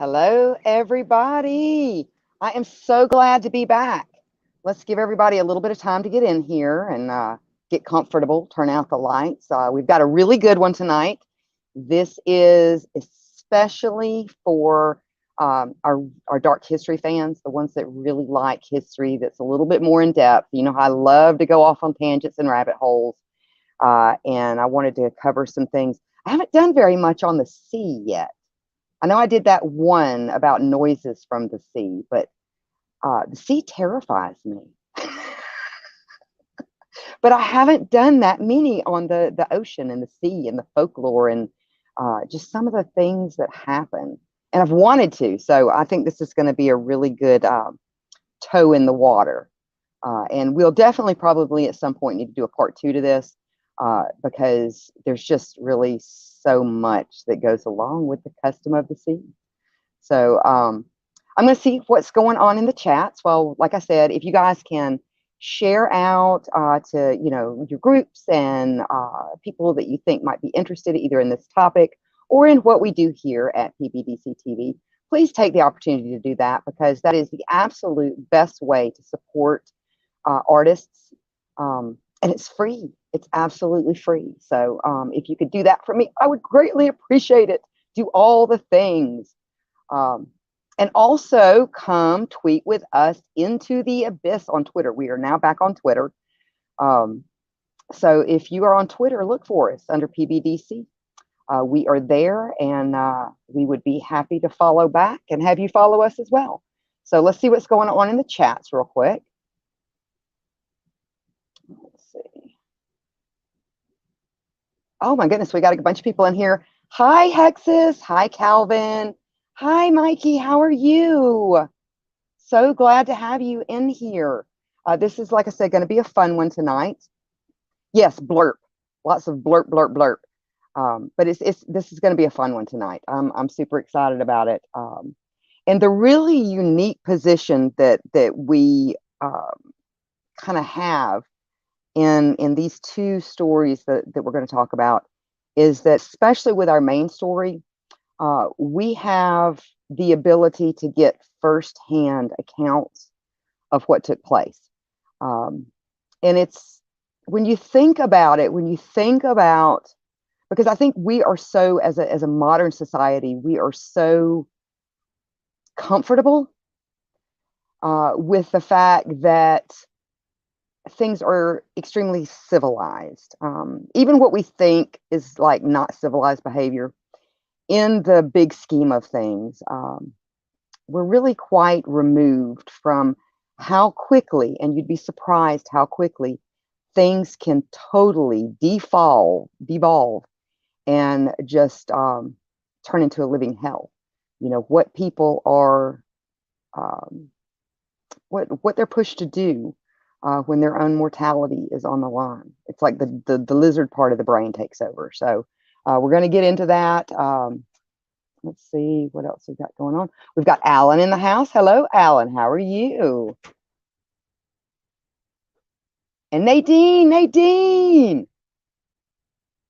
Hello, everybody. I am so glad to be back. Let's give everybody a little bit of time to get in here and get comfortable, turn out the lights. We've got a really good one tonight. This is especially for our dark history fans, the ones that really like history that's a little bit more in depth. You know, I love to go off on tangents and rabbit holes, and I wanted to cover some things. I haven't done very much on the sea yet. I know I did that one about noises from the sea, but the sea terrifies me. But I haven't done that many on the ocean and the sea and the folklore and just some of the things that happen. And I've wanted to, so I think this is going to be a really good toe in the water. And we'll definitely probably at some point need to do a part 2 to this because there's just really so much that goes along with the custom of the sea. So I'm going to see what's going on in the chats. Well, like I said, if you guys can share out to your groups and people that you think might be interested either in this topic or in what we do here at PBDC TV, please take the opportunity to do that because that is the absolute best way to support artists, and it's free. It's absolutely free. So if you could do that for me, I would greatly appreciate it. Do all the things. And also come tweet with us into the abyss on Twitter. We are now back on Twitter. So if you are on Twitter, look for us under PBDC. We are there and we would be happy to follow back and have you follow us as well. So let's see what's going on in the chats real quick. Let's see. Oh my goodness, we got a bunch of people in here. Hi, Hexus. Hi, Calvin. Hi, Mikey. How are you? So glad to have you in here. This is, like I said, going to be a fun one tonight. Yes, blurp. Lots of blurp, blurp, blurp. But this is going to be a fun one tonight. I'm super excited about it. And the really unique position that we kind of have in these two stories that we're going to talk about is that, especially with our main story, we have the ability to get firsthand accounts of what took place. And it's, when you think about it, because I think we are so, as a modern society, we are so comfortable with the fact that things are extremely civilized. Even what we think is like not civilized behavior, in the big scheme of things, we're really quite removed from how quickly, and you'd be surprised how quickly, things can totally devolve and just turn into a living hell. You know, what people are, what they're pushed to do when their own mortality is on the line. It's like the lizard part of the brain takes over. So we're going to get into that. Let's see what else we've got going on. We've got Alan in the house. Hello, Alan. How are you? And Nadine.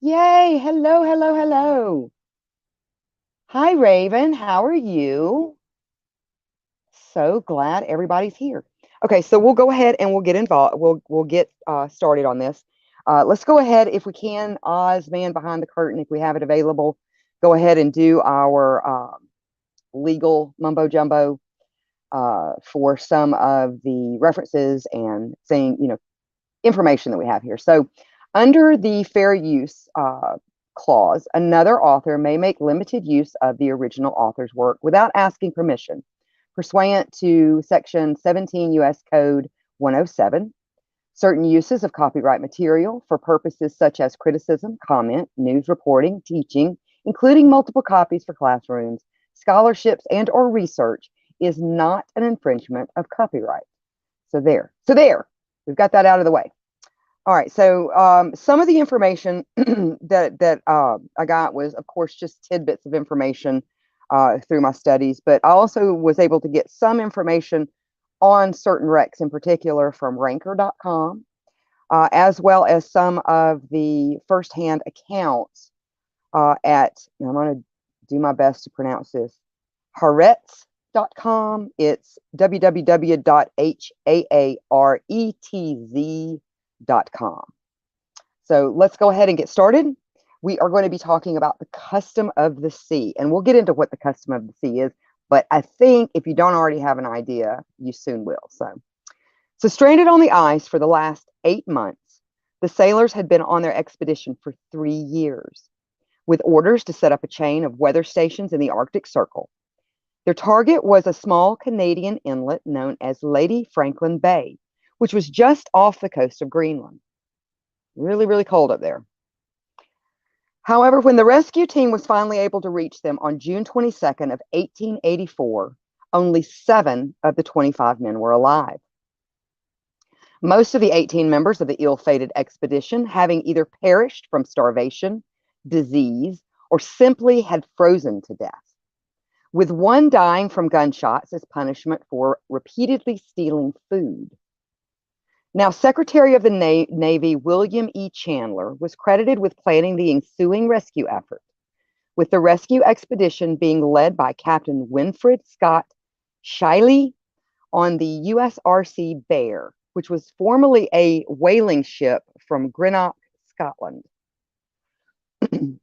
Yay. Hello, hello, hello. Hi, Raven. How are you? So glad everybody's here. Okay, so we'll go ahead and we'll get involved. We'll get started on this. Let's go ahead, if we can, Oz, man behind the curtain, if we have it available, go ahead and do our legal mumbo jumbo for some of the references and information that we have here. So under the fair use clause, another author may make limited use of the original author's work without asking permission, pursuant to Section 17 U.S. Code 107. Certain uses of copyright material for purposes such as criticism, comment, news reporting, teaching, including multiple copies for classrooms, scholarships, and or research is not an infringement of copyright. So there. We've got that out of the way. All right, so some of the information that I got was, of course, just tidbits of information through my studies, but I also was able to get some information on certain recs in particular from ranker.com, as well as some of the firsthand accounts I'm going to do my best to pronounce this, Haaretz.com. It's www.haaretz.com. So let's go ahead and get started. We are going to be talking about the custom of the sea, and we'll get into what the custom of the sea is, but I think if you don't already have an idea, you soon will. So stranded on the ice for the last 8 months, the sailors had been on their expedition for 3 years, with orders to set up a chain of weather stations in the Arctic Circle. Their target was a small Canadian inlet known as Lady Franklin Bay, which was just off the coast of Greenland. Really, really cold up there. However, when the rescue team was finally able to reach them on June 22nd of 1884, only 7 of the 25 men were alive. Most of the 18 members of the ill-fated expedition having either perished from starvation, disease, or simply had frozen to death, with one dying from gunshots as punishment for repeatedly stealing food. Now, Secretary of the Navy William E. Chandler was credited with planning the ensuing rescue effort, with the rescue expedition being led by Captain Winfred Scott Shiley on the USRC Bear, which was formerly a whaling ship from Greenock, Scotland.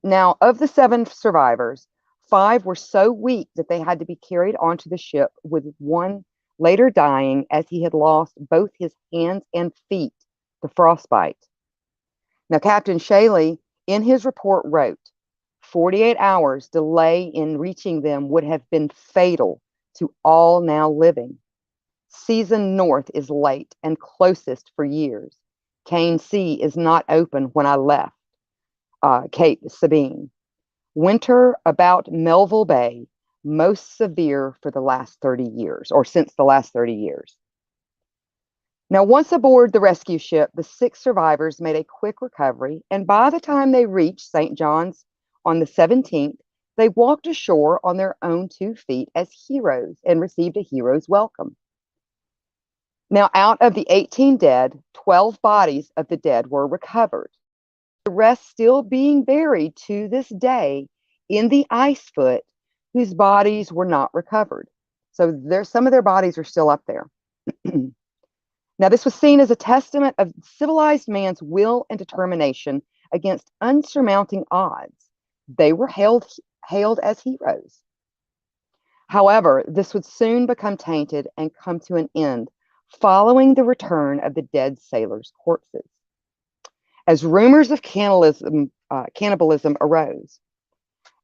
Now, of the 7 survivors, 5 were so weak that they had to be carried onto the ship, with one later dying as he had lost both his hands and feet to frostbite. Now, Captain Shaley, in his report, wrote, 48 hours delay in reaching them would have been fatal to all now living. Season north is late and closest for years. Cane Sea is not open when I left Cape Sabine. Winter about Melville Bay, most severe for the last 30 years, or since the last 30 years. Now, once aboard the rescue ship, the 6 survivors made a quick recovery, and by the time they reached St. John's on the 17th, they walked ashore on their own 2 feet as heroes and received a hero's welcome. Now, out of the 18 dead, 12 bodies of the dead were recovered, the rest still being buried to this day in the ice foot, whose bodies were not recovered. So some of their bodies are still up there. Now, this was seen as a testament of civilized man's will and determination against unsurmounting odds. They were hailed as heroes. However, this would soon become tainted and come to an end following the return of the dead sailors' corpses, as rumors of cannibalism arose.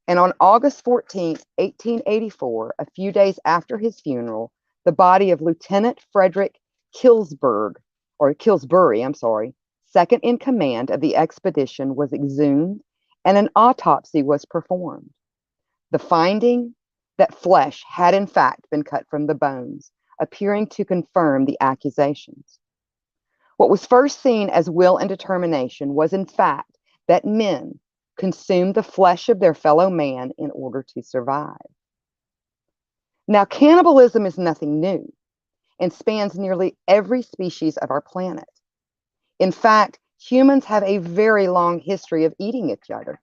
And on August 14th, 1884, a few days after his funeral, the body of Lieutenant Frederick Killsbury, second in command of the expedition, was exhumed and an autopsy was performed. The finding that flesh had in fact been cut from the bones, appearing to confirm the accusations. What was first seen as will and determination was in fact that men consume the flesh of their fellow man in order to survive. Now, cannibalism is nothing new and spans nearly every species of our planet. In fact, humans have a very long history of eating each other.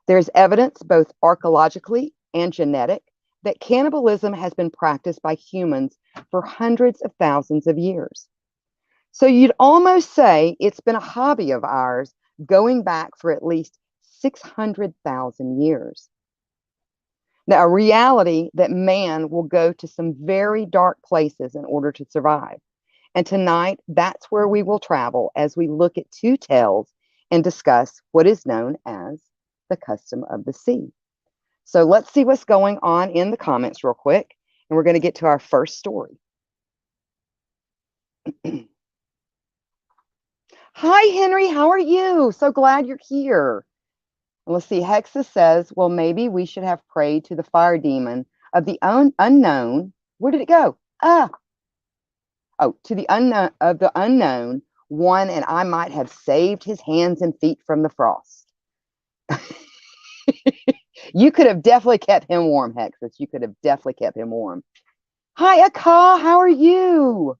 There's evidence, both archaeologically and genetic, that cannibalism has been practiced by humans for hundreds of thousands of years. So you'd almost say it's been a hobby of ours going back for at least 600,000 years. Now, a reality that man will go to some very dark places in order to survive. And tonight, that's where we will travel as we look at 2 tales and discuss what is known as the custom of the sea. So let's see what's going on in the comments real quick, and we're going to get to our first story. Hi, Henry. How are you? So glad you're here. And let's see. Hexa says, well, maybe we should have prayed to the fire demon of the unknown. Where did it go? To the unknown one, and I might have saved his hands and feet from the frost. You could have definitely kept him warm, Hexus. You could have definitely kept him warm. Hi, Aka. How are you?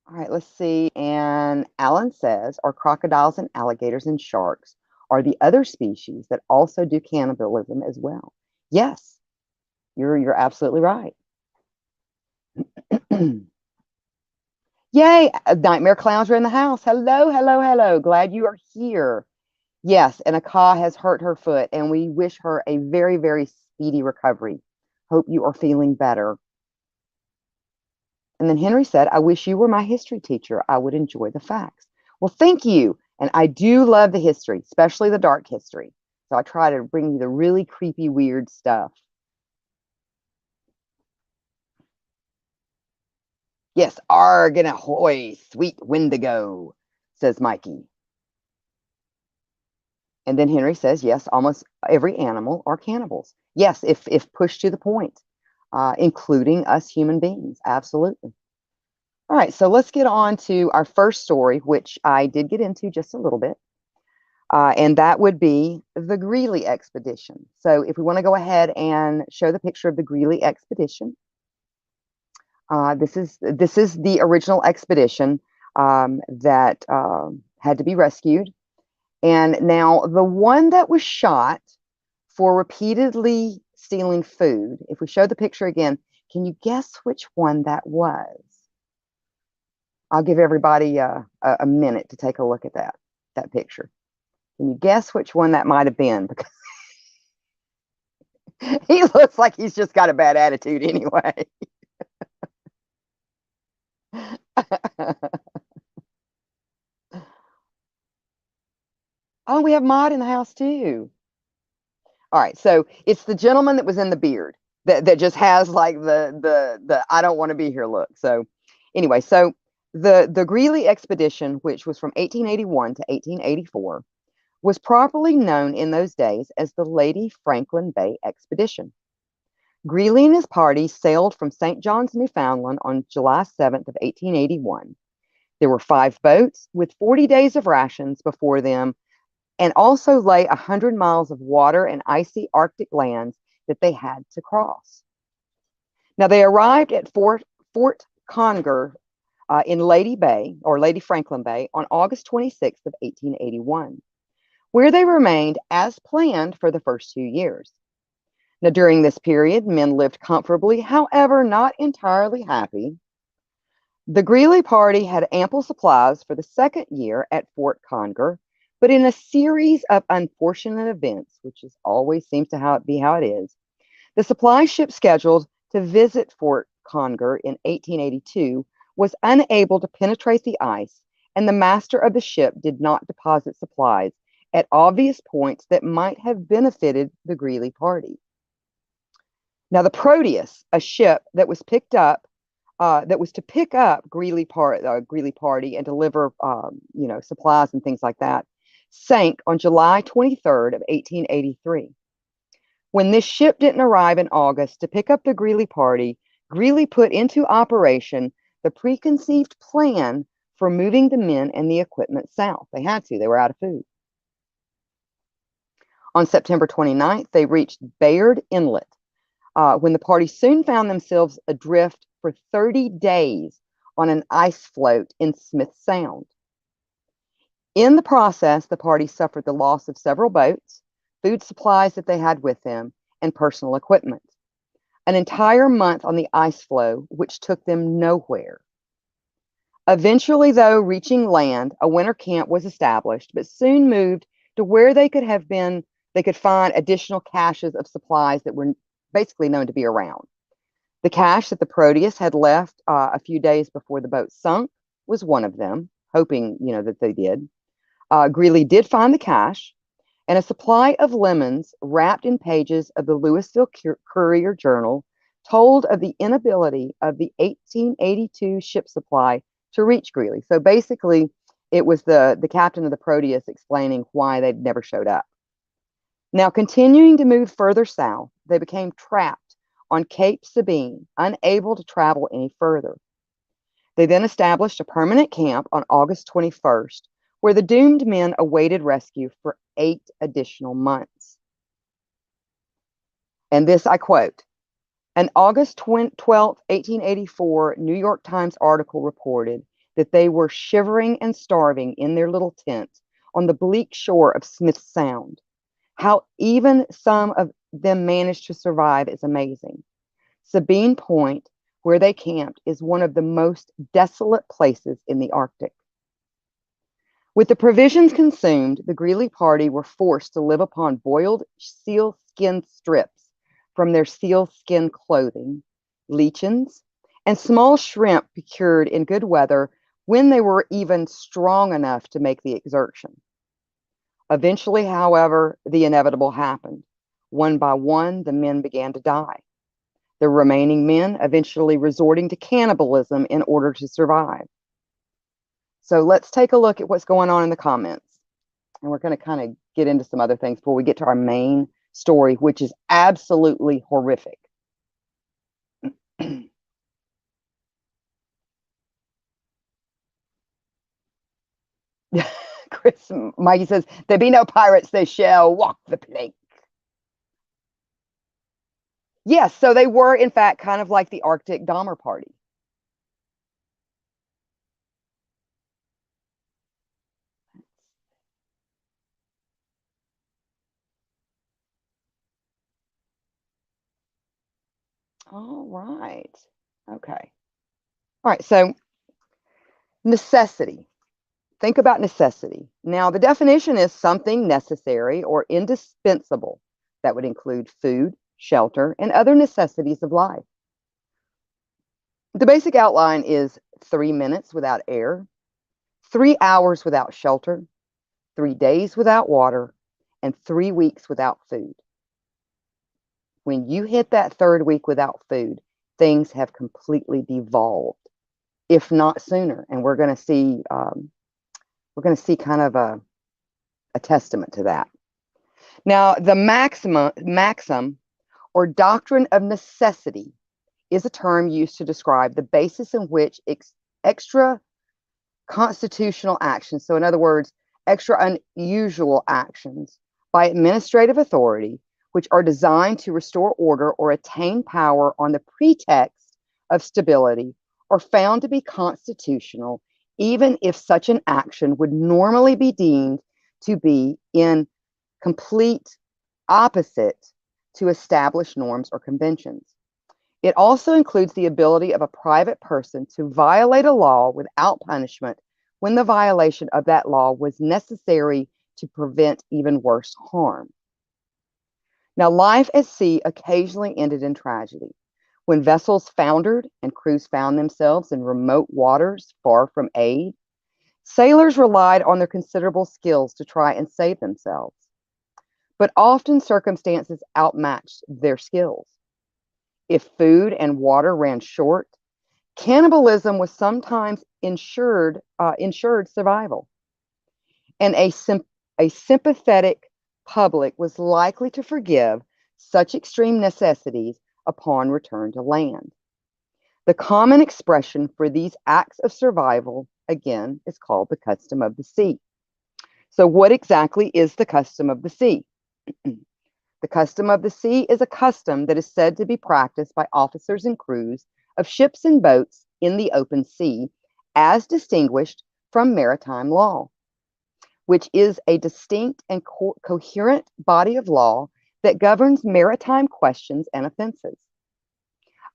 All right, let's see. And Alan says, are crocodiles and alligators and sharks are the other species that also do cannibalism as well. Yes, you're absolutely right. Yay, nightmare clowns are in the house. Hello, hello, hello. Glad you are here. Yes, and Aka has hurt her foot, and we wish her a very, very speedy recovery. Hope you are feeling better. And then Henry said, I wish you were my history teacher. I would enjoy the facts. Well, thank you. And I do love the history, especially the dark history. So I try to bring you the really creepy, weird stuff. Yes, arg and ahoy, sweet Wendigo, says Mikey. And then Henry says, yes, almost every animal are cannibals. Yes, if pushed to the point, including us human beings. Absolutely. All right, so let's get on to our first story, which I did get into just a little bit. And that would be the Greeley expedition. So if we want to go ahead and show the picture of the Greeley expedition, this is the original expedition that had to be rescued. And now the one that was shot for repeatedly stealing food, if we show the picture again, can you guess which one that was? I'll give everybody a minute to take a look at that picture. Can you guess which one that might have been? Because he looks like he's just got a bad attitude anyway. Oh, we have Maud in the house too. All right, so it's the gentleman that was in the beard that just has like the I don't want to be here look. So anyway, so the Greeley expedition, which was from 1881 to 1884, was properly known in those days as the Lady Franklin Bay Expedition. Greeley and his party sailed from St. John's, Newfoundland on July 7th of 1881. There were 5 boats with 40 days of rations before them, and also lay 100 miles of water and icy Arctic lands that they had to cross. Now they arrived at Fort Conger in Lady Bay, or Lady Franklin Bay, on August 26th of 1881, where they remained as planned for the first 2 years. Now during this period, men lived comfortably, however, not entirely happy. The Greeley party had ample supplies for the second year at Fort Conger, but in a series of unfortunate events, which is always seems to be how it is, the supply ship scheduled to visit Fort Conger in 1882 was unable to penetrate the ice, and the master of the ship did not deposit supplies at obvious points that might have benefited the Greeley party. Now, the Proteus, a ship that was picked up, that was to pick up Greeley party and deliver, supplies and things like that, sank on July 23rd of 1883. When this ship didn't arrive in August to pick up the Greeley party, Greeley put into operation the preconceived plan for moving the men and the equipment south. They had to, they were out of food. On September 29th, they reached Bayard Inlet, when the party soon found themselves adrift for 30 days on an ice float in Smith Sound. In the process, the party suffered the loss of several boats, food supplies that they had with them, and personal equipment. An entire month on the ice floe, which took them nowhere. Eventually, though, reaching land, a winter camp was established, but soon moved to where they could find additional caches of supplies that were basically known to be around. The cache that the Proteus had left a few days before the boat sunk was one of them, hoping, that they did. Greeley did find the cache, and a supply of lemons wrapped in pages of the Louisville Courier Journal told of the inability of the 1882 ship supply to reach Greeley. So basically, it was the captain of the Proteus explaining why they'd never showed up. Now, continuing to move further south, they became trapped on Cape Sabine, unable to travel any further. They then established a permanent camp on August 21st, where the doomed men awaited rescue for 8 additional months. And this I quote, an August 12th, 1884 New York Times article reported that they were shivering and starving in their little tent on the bleak shore of Smith Sound. How even some of them managed to survive is amazing. Sabine Point, where they camped, is one of the most desolate places in the Arctic. With the provisions consumed, the Greeley party were forced to live upon boiled sealskin strips from their sealskin clothing, lichens, and small shrimp procured in good weather when they were even strong enough to make the exertion. Eventually, however, the inevitable happened. One by one, the men began to die. The remaining men eventually resorting to cannibalism in order to survive. So let's take a look at what's going on in the comments. And we're going to kind of get into some other things before we get to our main story, which is absolutely horrific. Chris, Mikey says, there be no pirates, they shall walk the plank. Yes, so they were, in fact, kind of like the Arctic Dahmer Party. All right. Okay. All right. So, necessity. Think about necessity. Now, the definition is something necessary or indispensable. That would include food, shelter, and other necessities of life. The basic outline is 3 minutes without air, 3 hours without shelter, 3 days without water, and 3 weeks without food. When you hit that third week without food, things have completely devolved, if not sooner. And we're going to see kind of a testament to that. Now, the maxim or doctrine of necessity is a term used to describe the basis in which extra constitutional actions, so in other words, extra unusual actions by administrative authority, which are designed to restore order or attain power on the pretext of stability, are found to be constitutional, even if such an action would normally be deemed to be in complete opposite to established norms or conventions. It also includes the ability of a private person to violate a law without punishment when the violation of that law was necessary to prevent even worse harm. Now, life at sea occasionally ended in tragedy. When vessels foundered and crews found themselves in remote waters far from aid, sailors relied on their considerable skills to try and save themselves. But often circumstances outmatched their skills. If food and water ran short, cannibalism was sometimes ensured survival. And a sympathetic public was likely to forgive such extreme necessities upon return to land. The common expression for these acts of survival, again, is called the custom of the sea. So what exactly is the custom of the sea? The custom of the sea is a custom that is said to be practiced by officers and crews of ships and boats in the open sea, as distinguished from maritime law, which is a distinct and coherent body of law that governs maritime questions and offenses.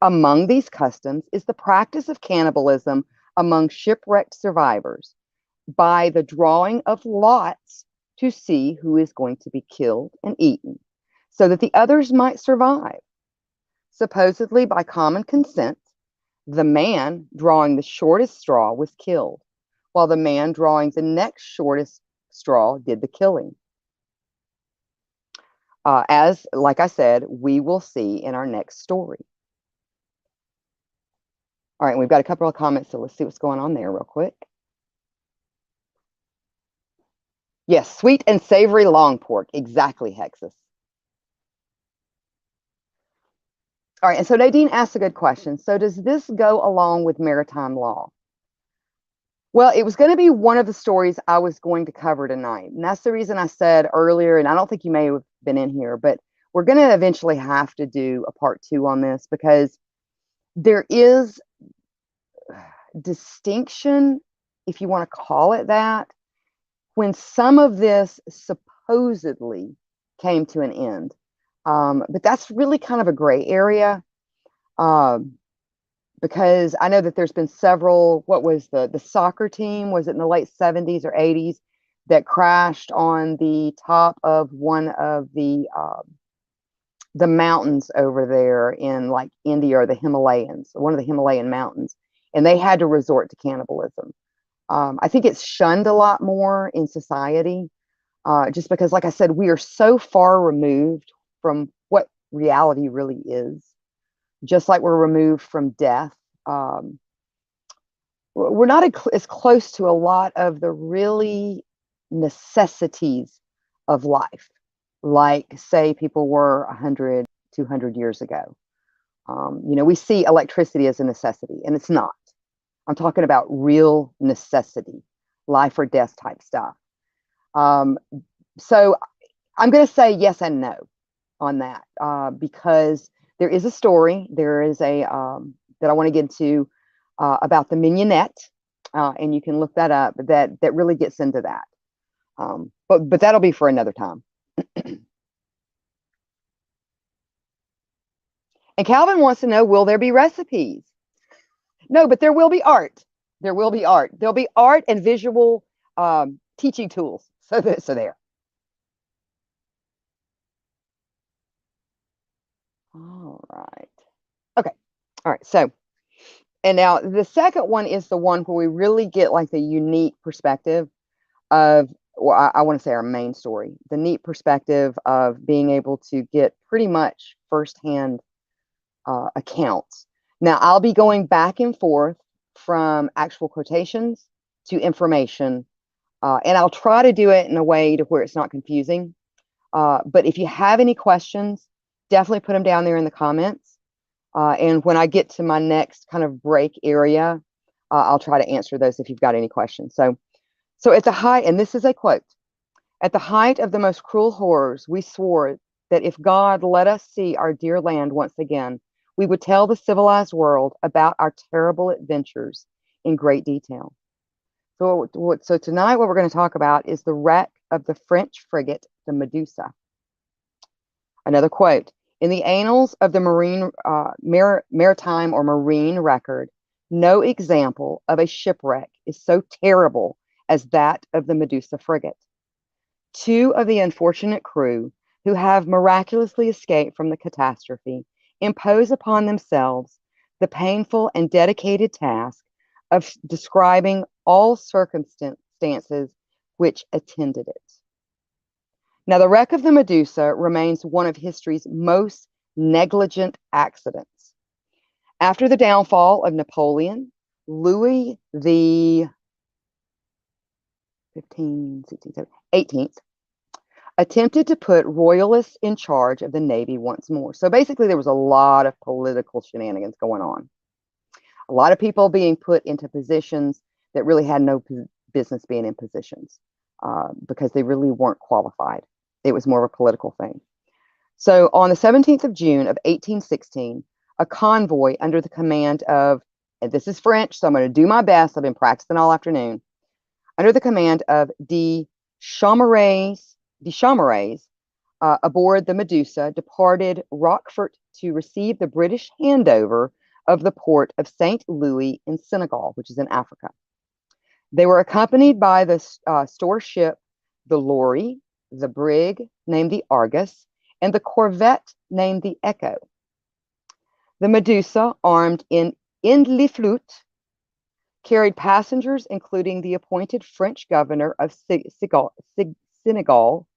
Among these customs is the practice of cannibalism among shipwrecked survivors by the drawing of lots to see who is going to be killed and eaten, so that the others might survive. Supposedly by common consent, the man drawing the shortest straw was killed, while the man drawing the next shortest straw did the killing. As, like I said, we will see in our next story. All right, we've got a couple of comments, so let's see what's going on there real quick. Yes, sweet and savory long pork. Exactly, Hexus. All right, and so Nadine asked a good question. So does this go along with maritime law? Well, it was going to be one of the stories I was going to cover tonight. And that's the reason I said earlier, and I don't think you may have been in here, but we're going to eventually have to do a part 2 on this, because there is distinction, if you want to call it that, when some of this supposedly came to an end. But that's really kind of a gray area, um, because I know that there's been several. What was the soccer team? Was it in the late 70s or 80s that crashed on the top of one of the mountains over there in like India or the Himalayas, one of the Himalayan mountains, and they had to resort to cannibalism. I think it's shunned a lot more in society, just because, like I said, we are so far removed from what reality really is, just like we're removed from death. Um, we're not as close to a lot of the really necessities of life, like, say, people were 100, 200 years ago. We see electricity as a necessity, and it's not. I'm talking about real necessity, life or death type stuff. Um, so I'm going to say yes and no on that, because there is a story. There is a that I want to get into about the mignonette, and you can look that up. That really gets into that. But that'll be for another time. And Calvin wants to know, will there be recipes? No, but there will be art. There will be art. There'll be art and visual teaching tools. So there. All right. Okay. All right. So, and now the second one is the one where we really get like the unique perspective of, well, I want to say our main story, the neat perspective of being able to get pretty much firsthand accounts. Now, I'll be going back and forth from actual quotations to information, and I'll try to do it in a way to where it's not confusing. But if you have any questions, definitely put them down there in the comments. And when I get to my next kind of break area, I'll try to answer those if you've got any questions. So at the height, and this is a quote, at the height of the most cruel horrors, we swore that if God let us see our dear land once again, we would tell the civilized world about our terrible adventures in great detail. So tonight, what we're going to talk about is the wreck of the French frigate, the Medusa. Another quote, in the annals of the maritime or marine record, no example of a shipwreck is so terrible as that of the Medusa frigate. Two of the unfortunate crew, who have miraculously escaped from the catastrophe, impose upon themselves the painful and dedicated task of describing all circumstances which attended it. Now, the wreck of the Medusa remains one of history's most negligent accidents. After the downfall of Napoleon, Louis the 18th attempted to put royalists in charge of the Navy once more. So basically, there was a lot of political shenanigans going on. A lot of people being put into positions that really had no business being in positions, because they really weren't qualified. It was more of a political thing. So on the 17th of June of 1816, a convoy under the command of, and this is French, so I'm going to do my best. I've been practicing all afternoon. Under the command of de Chaumerays, aboard the Medusa, departed Rochefort to receive the British handover of the port of St. Louis in Senegal, which is in Africa. They were accompanied by the store ship, the Lory, the brig named the Argus, and the corvette named the Echo. The Medusa, armed in Indlifloot, carried passengers, including the appointed French governor of Senegal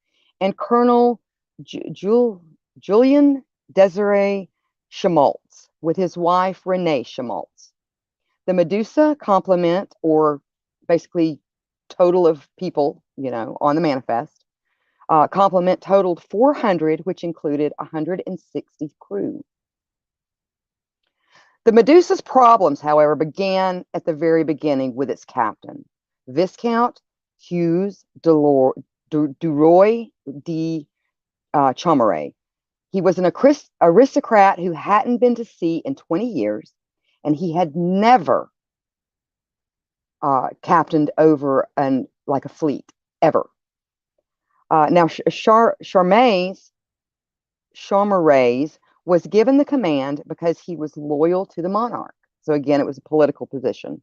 and Colonel Julien Desiré Chamaltz, with his wife Renee Chamaltz. The Medusa complement, or basically total of people, on the manifest, complement totaled 400, which included 160 crew. The Medusa's problems, however, began at the very beginning with its captain, Viscount Hugues Duroy de Chaumeray. He was an aristocrat who hadn't been to sea in 20 years, and he had never captained over a fleet, ever. Now, Charmerays was given the command because he was loyal to the monarch. So again, it was a political position.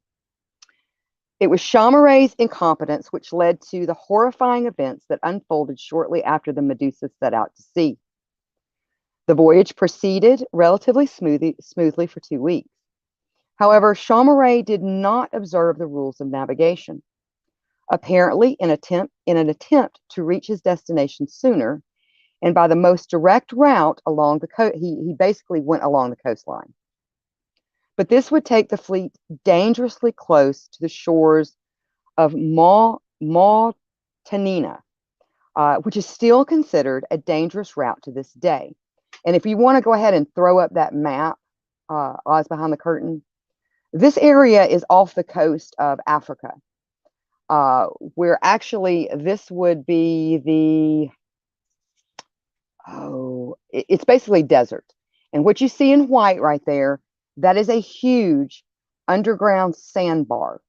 It was Charmerays' incompetence which led to the horrifying events that unfolded shortly after the Medusa set out to sea. The voyage proceeded relatively smoothly for 2 weeks. However, Charmeray did not observe the rules of navigation. Apparently, in an attempt to reach his destination sooner, and by the most direct route along the coast, he basically went along the coastline. But this would take the fleet dangerously close to the shores of Mauritania, which is still considered a dangerous route to this day. And if you want to go ahead and throw up that map, Oz Behind the Curtain, this area is off the coast of Africa, where actually this would be it's basically desert. And what you see in white right there, that is a huge underground sandbar.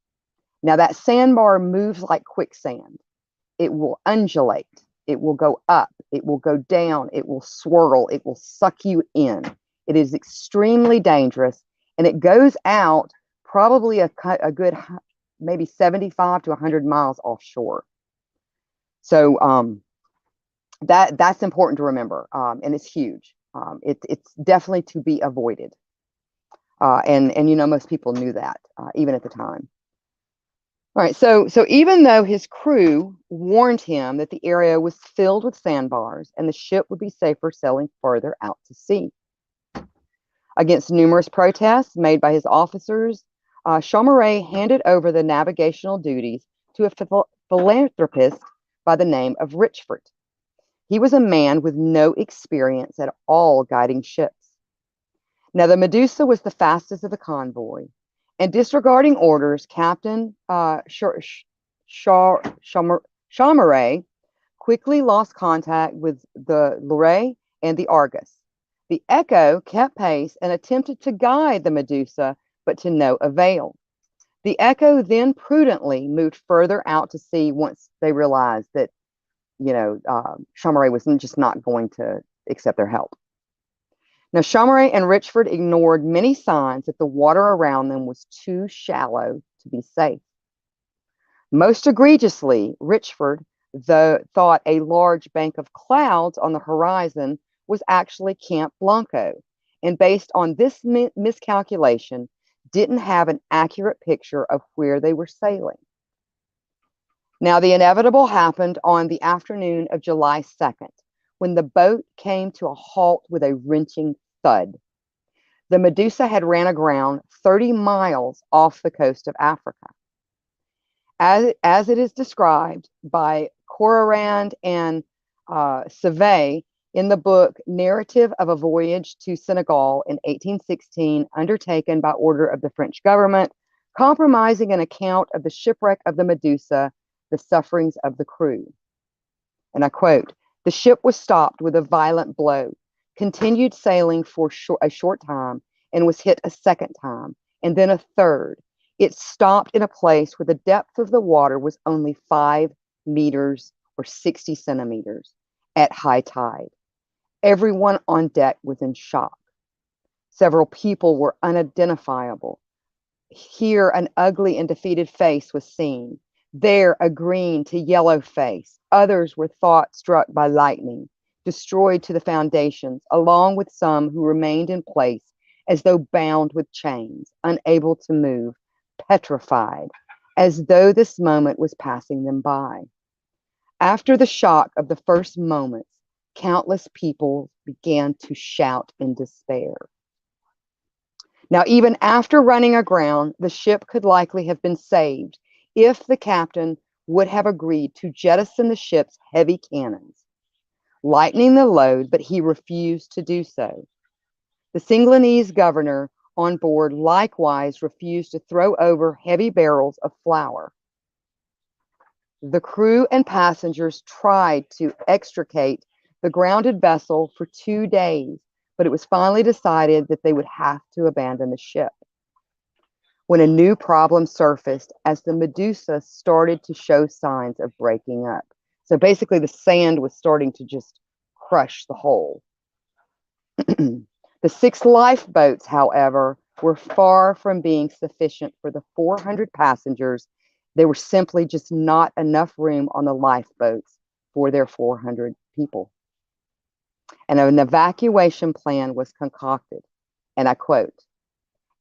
Now that sandbar moves like quicksand. It will undulate. It will go up. It will go down. It will swirl. It will suck you in. It is extremely dangerous. And it goes out probably a good maybe 75 to 100 miles offshore. So that's important to remember. And it's huge. It's definitely to be avoided. And you know, most people knew that, even at the time. All right, so even though his crew warned him that the area was filled with sandbars and the ship would be safer sailing further out to sea. Against numerous protests made by his officers, Charmeray handed over the navigational duties to a philanthropist by the name of Richford. He was a man with no experience at all guiding ships. Now, the Medusa was the fastest of the convoy, and disregarding orders, Captain Charmeray quickly lost contact with the Loire and the Argus. The Echo kept pace and attempted to guide the Medusa, but to no avail. The Echo then prudently moved further out to sea once they realized that, you know, Charmeray was just not going to accept their help. Now, Charmeray and Richford ignored many signs that the water around them was too shallow to be safe. Most egregiously, Richford thought a large bank of clouds on the horizon was actually Camp Blanco, and based on this miscalculation, didn't have an accurate picture of where they were sailing. Now, the inevitable happened on the afternoon of July 2nd, when the boat came to a halt with a wrenching thud. The Medusa had ran aground 30 miles off the coast of Africa. As it is described by Cororand and Savay in the book Narrative of a Voyage to Senegal in 1816, undertaken by order of the French government, compromising an account of the shipwreck of the Medusa, the sufferings of the crew. And I quote, "The ship was stopped with a violent blow, continued sailing for a short time, and was hit a second time, and then a third. It stopped in a place where the depth of the water was only 5 meters or 60 centimeters at high tide. Everyone on deck was in shock. Several people were unidentifiable. Here, an ugly and defeated face was seen. There, a green to yellow face. Others were thought struck by lightning, destroyed to the foundations, along with some who remained in place as though bound with chains, unable to move, petrified, as though this moment was passing them by. After the shock of the first moments, countless people began to shout in despair." Now, even after running aground, the ship could likely have been saved if the captain would have agreed to jettison the ship's heavy cannons, lightening the load, but he refused to do so. The Singalenese governor on board likewise refused to throw over heavy barrels of flour. The crew and passengers tried to extricate the grounded vessel for 2 days, but it was finally decided that they would have to abandon the ship. when a new problem surfaced as the Medusa started to show signs of breaking up. So basically, the sand was starting to just crush the hull. The 6 lifeboats, however, were far from being sufficient for the 400 passengers. There was simply just not enough room on the lifeboats for their 400 people. And an evacuation plan was concocted. And I quote,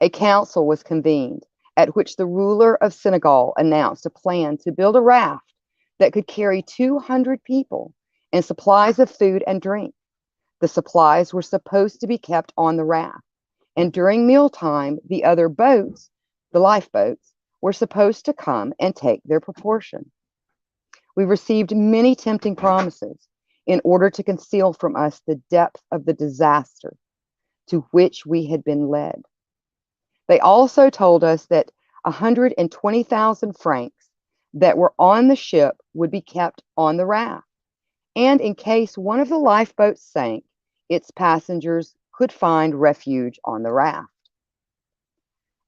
a council was convened at which the ruler of Senegal announced a plan to build a raft that could carry 200 people and supplies of food and drink. The supplies were supposed to be kept on the raft, and during mealtime, the other boats, the lifeboats, were supposed to come and take their proportion. We received many tempting promises in order to conceal from us the depth of the disaster to which we had been led. They also told us that 120,000 francs that were on the ship would be kept on the raft, and in case one of the lifeboats sank, its passengers could find refuge on the raft.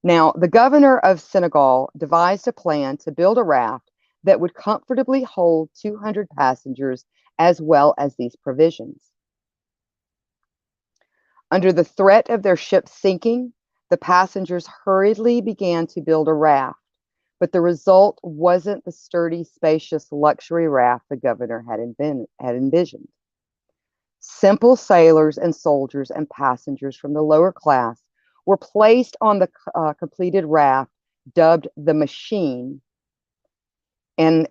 Now, the governor of Senegal devised a plan to build a raft that would comfortably hold 200 passengers as well as these provisions. Under the threat of their ship sinking, the passengers hurriedly began to build a raft, but the result wasn't the sturdy, spacious luxury raft the governor had envisioned. Simple sailors and soldiers and passengers from the lower class were placed on the completed raft, dubbed the machine. And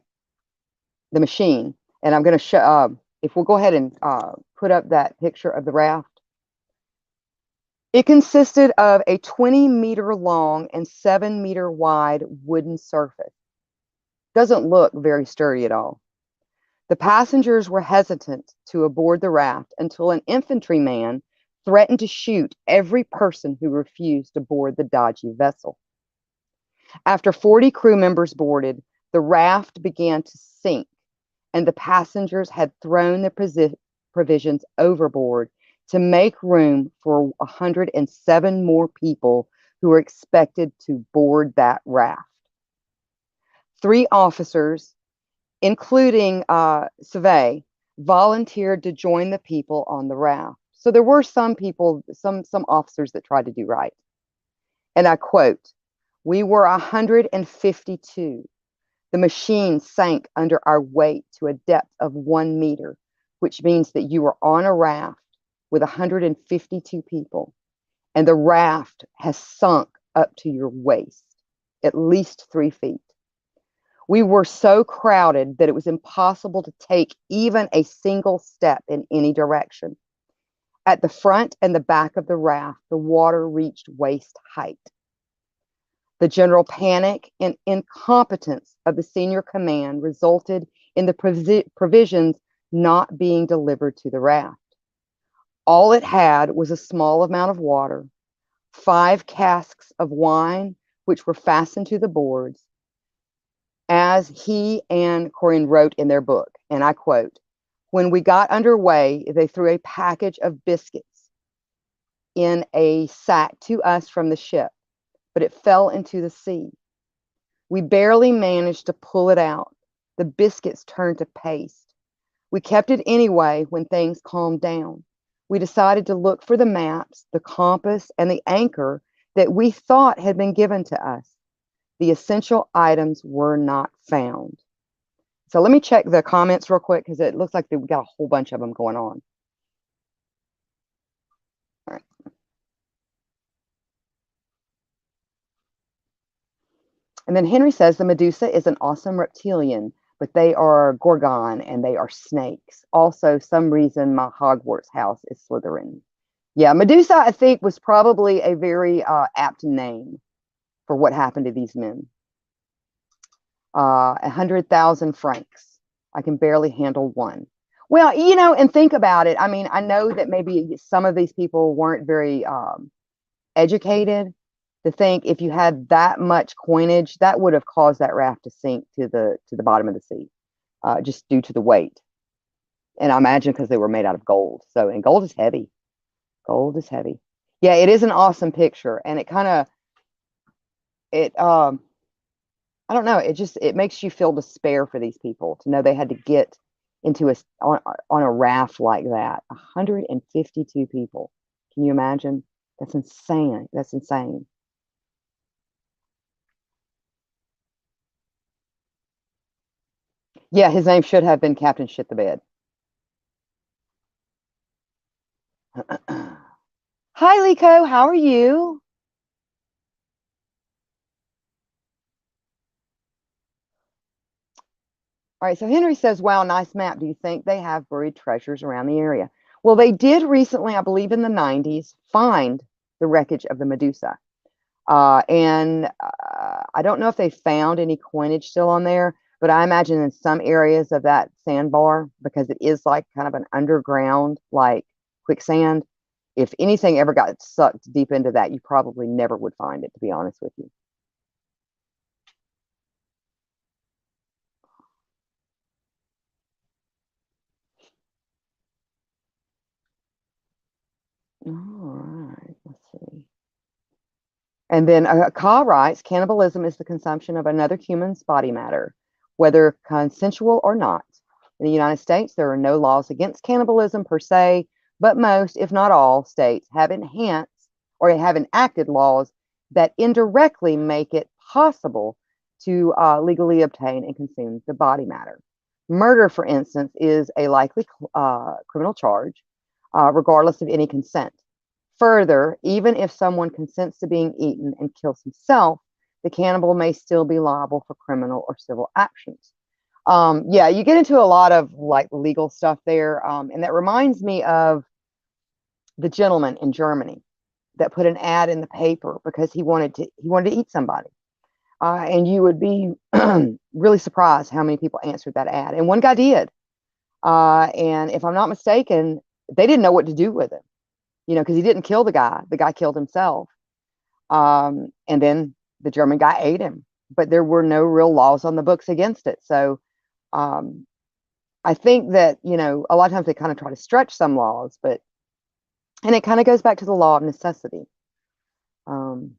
I'm going to show, if we'll go ahead and put up that picture of the raft. It consisted of a 20-meter long and 7-meter wide wooden surface. Doesn't look very sturdy at all. The passengers were hesitant to aboard the raft until an infantryman threatened to shoot every person who refused to board the dodgy vessel. After 40 crew members boarded, the raft began to sink, and the passengers had thrown their provisions overboard to make room for 107 more people who were expected to board that raft. 3 officers, including Sauvé, volunteered to join the people on the raft. So there were some people, some officers that tried to do right. And I quote, "We were 152. The machine sank under our weight to a depth of 1 meter, which means that you were on a raft with 152 people, and the raft has sunk up to your waist, at least 3 feet. We were so crowded that it was impossible to take even a single step in any direction. At the front and the back of the raft, the water reached waist height. The general panic and incompetence of the senior command resulted in the provisions not being delivered to the raft. All it had was a small amount of water, 5 casks of wine, which were fastened to the boards, as he and Corinne wrote in their book, and I quote, "When we got underway, they threw a package of biscuits in a sack to us from the ship, but it fell into the sea. We barely managed to pull it out. The biscuits turned to paste. We kept it anyway when things calmed down. We decided to look for the maps, the compass, and the anchor that we thought had been given to us. The essential items were not found." So let me check the comments real quick because it looks like we've got a whole bunch of them going on. All right. And then Henry says the Medusa is an awesome reptilian, but they are Gorgon and they are snakes. Also, some reason my Hogwarts house is Slytherin. Yeah, Medusa, I think, was probably a very apt name for what happened to these men. 100,000 francs. I can barely handle one. Well, you know, and think about it. I mean, I know that maybe some of these people weren't very educated. To think if you had that much coinage, that would have caused that raft to sink to the bottom of the sea, just due to the weight. And I imagine because they were made out of gold. So, and gold is heavy. Gold is heavy. Yeah, it is an awesome picture, and it kind of it I don't know, it makes you feel despair for these people to know they had to get into on a raft like that. 152 people. Can you imagine? That's insane. That's insane. Yeah, his name should have been Captain Shit the Bed. Hi, Liko. How are you? All right, so Henry says, wow, nice map. Do you think they have buried treasures around the area? Well, they did recently, I believe in the 90s, find the wreckage of the Medusa. And I don't know if they found any coinage still on there, but I imagine in some areas of that sandbar, because it is like kind of an underground, like quicksand, if anything ever got sucked deep into that, you probably never would find it, to be honest with you. All right, let's see. And then Ka writes, cannibalism is the consumption of another human's body matter, whether consensual or not. In the United States, there are no laws against cannibalism per se, but most, if not all, states have enhanced or have enacted laws that indirectly make it possible to legally obtain and consume the body matter. Murder, for instance, is a likely criminal charge, regardless of any consent. Further, even if someone consents to being eaten and kills himself, the cannibal may still be liable for criminal or civil actions. Yeah, you get into a lot of like legal stuff there, and that reminds me of the gentleman in Germany that put an ad in the paper because he wanted to eat somebody, and you would be really surprised how many people answered that ad. And one guy did, and if I'm not mistaken, they didn't know what to do with him, because he didn't kill the guy. The guy killed himself. And then the German guy ate him, but there were no real laws on the books against it. So um, I think that, a lot of times they kind of try to stretch some laws, and it kind of goes back to the law of necessity, um,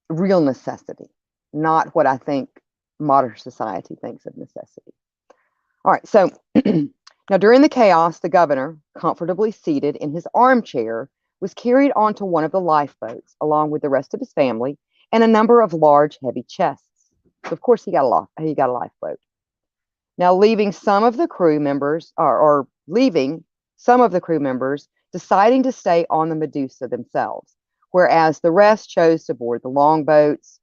real necessity, not what I think modern society thinks of necessity. All right. So now during the chaos, the governor, comfortably seated in his armchair, was carried onto one of the lifeboats along with the rest of his family and a number of large, heavy chests. So of course he got a lifeboat. Now leaving some of the crew members, or leaving some of the crew members, deciding to stay on the Medusa themselves, whereas the rest chose to board the longboats.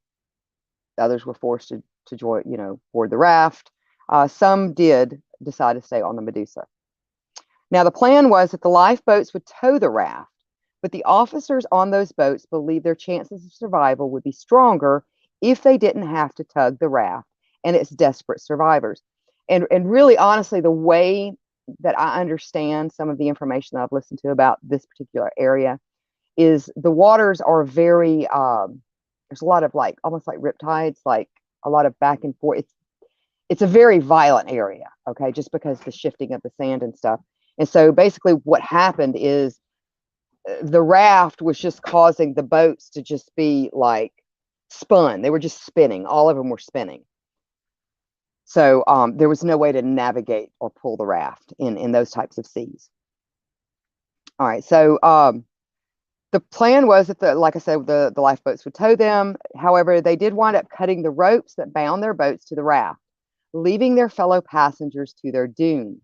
The others were forced to join, board the raft. Some did decide to stay on the Medusa. Now the plan was that the lifeboats would tow the raft, but the officers on those boats believed their chances of survival would be stronger if they didn't have to tug the raft and its desperate survivors. And really, honestly, the way that I understand some of the information that I've listened to about this particular area is the waters are very, there's a lot of like, almost like riptides, like a lot of back and forth. It's a very violent area, okay, just because the shifting of the sand and stuff. And so basically what happened is the raft was just causing the boats to just be like spun. They were just spinning. All of them were spinning. So there was no way to navigate or pull the raft in those types of seas. All right. So the plan was that, like I said, the lifeboats would tow them. However, they did wind up cutting the ropes that bound their boats to the raft, leaving their fellow passengers to their doom.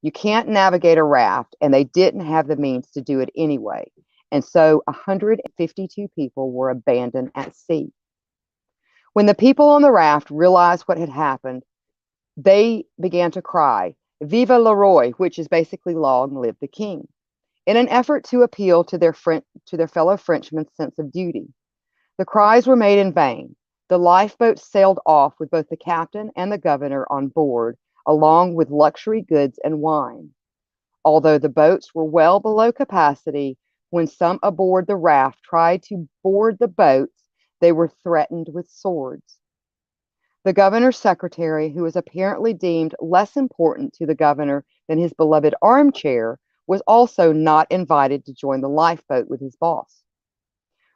You can't navigate a raft, and they didn't have the means to do it anyway. And so 152 people were abandoned at sea. When the people on the raft realized what had happened, they began to cry, Viva le Roi, which is basically long live the king, in an effort to appeal to their fellow Frenchmen's sense of duty. The cries were made in vain. The lifeboat sailed off with both the captain and the governor on board, along with luxury goods and wine. Although the boats were well below capacity, when some aboard the raft tried to board the boats, they were threatened with swords. The governor's secretary, who was apparently deemed less important to the governor than his beloved armchair, was also not invited to join the lifeboat with his boss.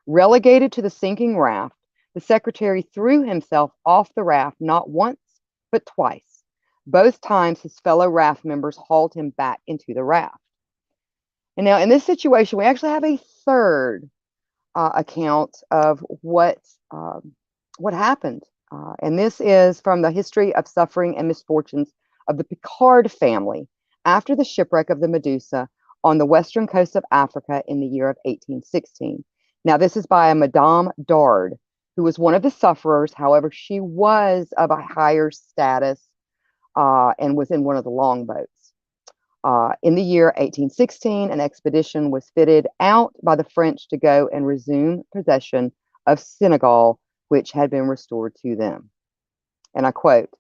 Relegated to the sinking raft, The secretary threw himself off the raft not once, but twice. Both times his fellow raft members hauled him back into the raft. And now in this situation, we actually have a third account of what happened. And this is from the history of suffering and misfortunes of the Picard family after the shipwreck of the Medusa on the western coast of Africa in the year of 1816. Now, this is by a Madame Dard, who was one of the sufferers. However, she was of a higher status and was in one of the longboats. In the year 1816, an expedition was fitted out by the French to go and resume possession of Senegal, which had been restored to them. And I quote,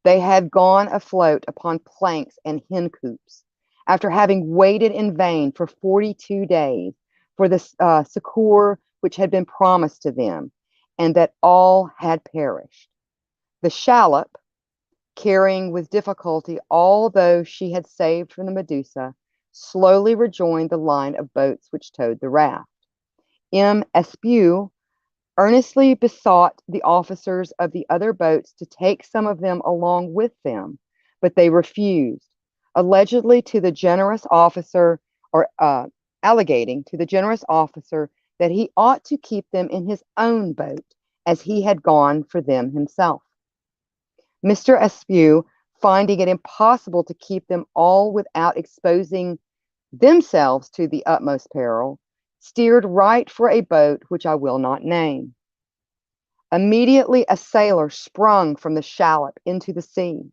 "They had gone afloat upon planks and hen coops, after having waited in vain for 42 days for the succor which had been promised to them, and that all had perished. The shallop, carrying with difficulty all those she had saved from the Medusa, slowly rejoined the line of boats which towed the raft. M. Espiau earnestly besought the officers of the other boats to take some of them along with them, but they refused, allegedly to the generous officer, or allegating to the generous officer that he ought to keep them in his own boat, as he had gone for them himself. Mr. Espiau, finding it impossible to keep them all without exposing themselves to the utmost peril, steered right for a boat which I will not name. Immediately a sailor sprung from the shallop into the sea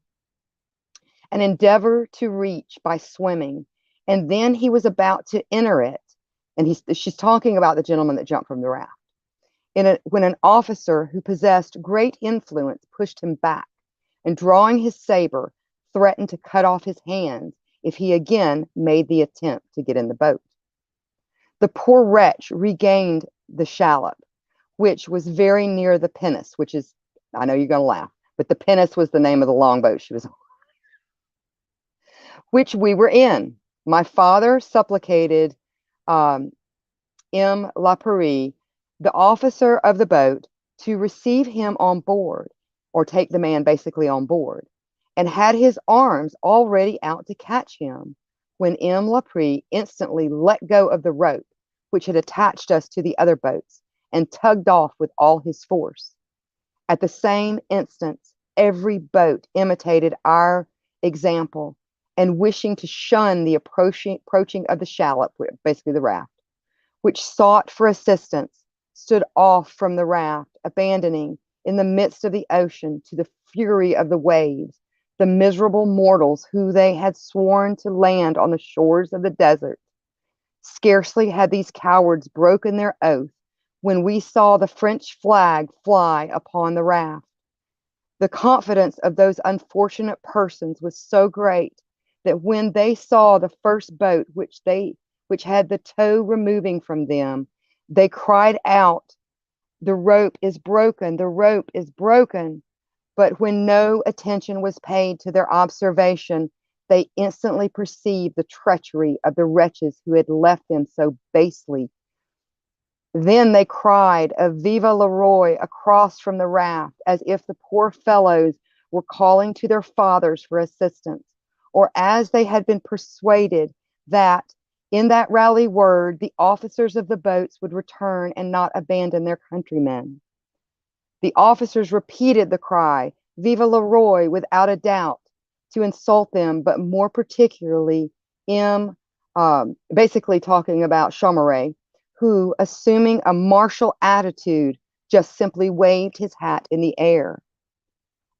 and endeavored to reach by swimming, and then he was about to enter it, and she's talking about the gentleman that jumped from the raft, when an officer who possessed great influence pushed him back, and drawing his saber, threatened to cut off his hands if he again made the attempt to get in the boat. The poor wretch regained the shallop, which was very near the pinnace, which is, I know you're going to laugh, but the pinnace was the name of the longboat she was on, which we were in. My father supplicated M. Lapéry, the officer of the boat, to receive him on board, or take the man basically on board, and had his arms already out to catch him, when M. Lapéry instantly let go of the rope which had attached us to the other boats, and tugged off with all his force. At the same instant, every boat imitated our example, and wishing to shun the approaching of the shallop, basically the raft, which sought for assistance, stood off from the raft, abandoning in the midst of the ocean to the fury of the waves the miserable mortals who they had sworn to land on the shores of the desert. Scarcely had these cowards broken their oath when we saw the French flag fly upon the raft. The confidence of those unfortunate persons was so great that when they saw the first boat which had the tow removing from them, they cried out, "The rope is broken, the rope is broken." But when no attention was paid to their observation, they instantly perceived the treachery of the wretches who had left them so basely. Then they cried a Vive le Roi across from the raft, as if the poor fellows were calling to their fathers for assistance, or as they had been persuaded that in that rally word the officers of the boats would return and not abandon their countrymen. The officers repeated the cry, "Vive le Roi," without a doubt, to insult them, but more particularly basically talking about Chaumaret, who, assuming a martial attitude, just simply waved his hat in the air.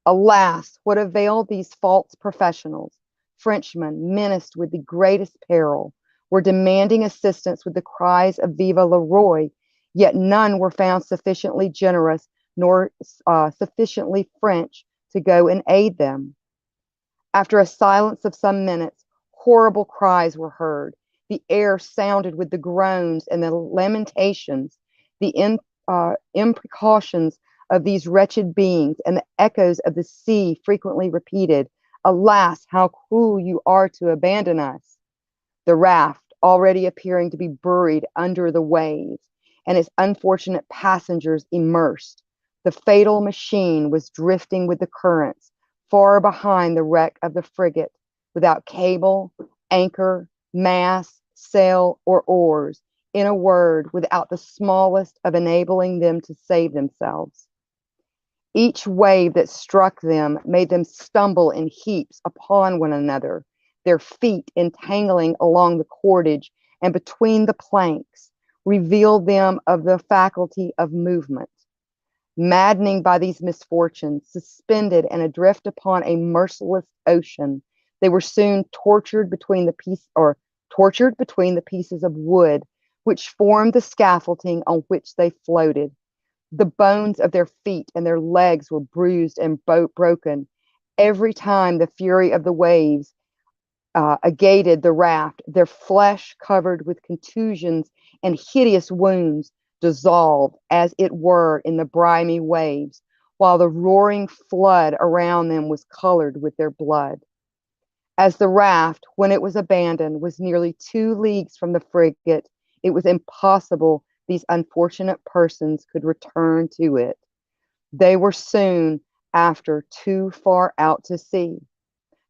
Alas, what availed these false professionals? Frenchmen, menaced with the greatest peril, were demanding assistance with the cries of "Vive le Roi," yet none were found sufficiently generous nor sufficiently French to go and aid them. After a silence of some minutes, horrible cries were heard. The air sounded with the groans and the lamentations, the imprecations of these wretched beings, and the echoes of the sea frequently repeated, "Alas, how cruel you are to abandon us." The raft, already appearing to be buried under the waves, and its unfortunate passengers immersed, The fatal machine was drifting with the currents, far behind the wreck of the frigate, without cable, anchor, mast, sail, or oars, in a word, without the smallest of enabling them to save themselves. Each wave that struck them made them stumble in heaps upon one another, their feet entangling along the cordage and between the planks, revealed them of the faculty of movement. Maddening by these misfortunes, suspended and adrift upon a merciless ocean, they were soon tortured between the pieces of wood which formed the scaffolding on which they floated. The bones of their feet and their legs were bruised and broken. Every time the fury of the waves agated the raft, their flesh covered with contusions and hideous wounds dissolved, as it were, in the briny waves, while the roaring flood around them was colored with their blood. As the raft, when it was abandoned, was nearly 2 leagues from the frigate, it was impossible these unfortunate persons could return to it. They were soon after too far out to sea.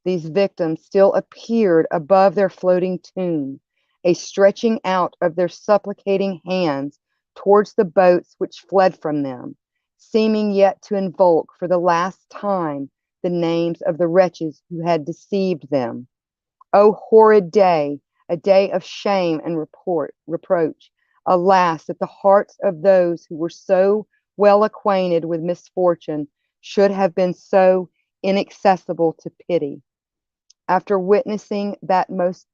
These victims still appeared above their floating tomb, a stretching out of their supplicating hands towards the boats which fled from them, seeming yet to invoke for the last time the names of the wretches who had deceived them. O horrid day, a day of shame and reproach. Alas, that the hearts of those who were so well acquainted with misfortune should have been so inaccessible to pity. After witnessing that most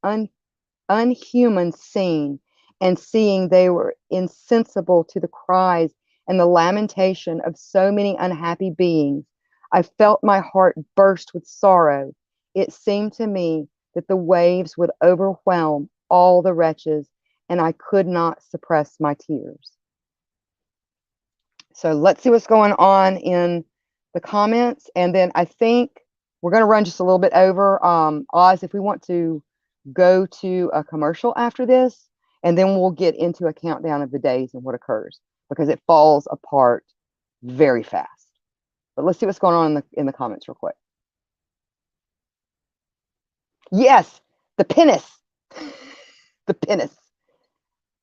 unhuman scene, and seeing they were insensible to the cries and the lamentation of so many unhappy beings, I felt my heart burst with sorrow. It seemed to me that the waves would overwhelm all the wretches, and I could not suppress my tears. So let's see what's going on in the comments, and then I think we're going to run just a little bit over. Oz, if we want to go to a commercial after this, and then we'll get into a countdown of the days and what occurs, because it falls apart very fast. But let's see what's going on in the comments real quick. Yes, the pinnace. The pinnace.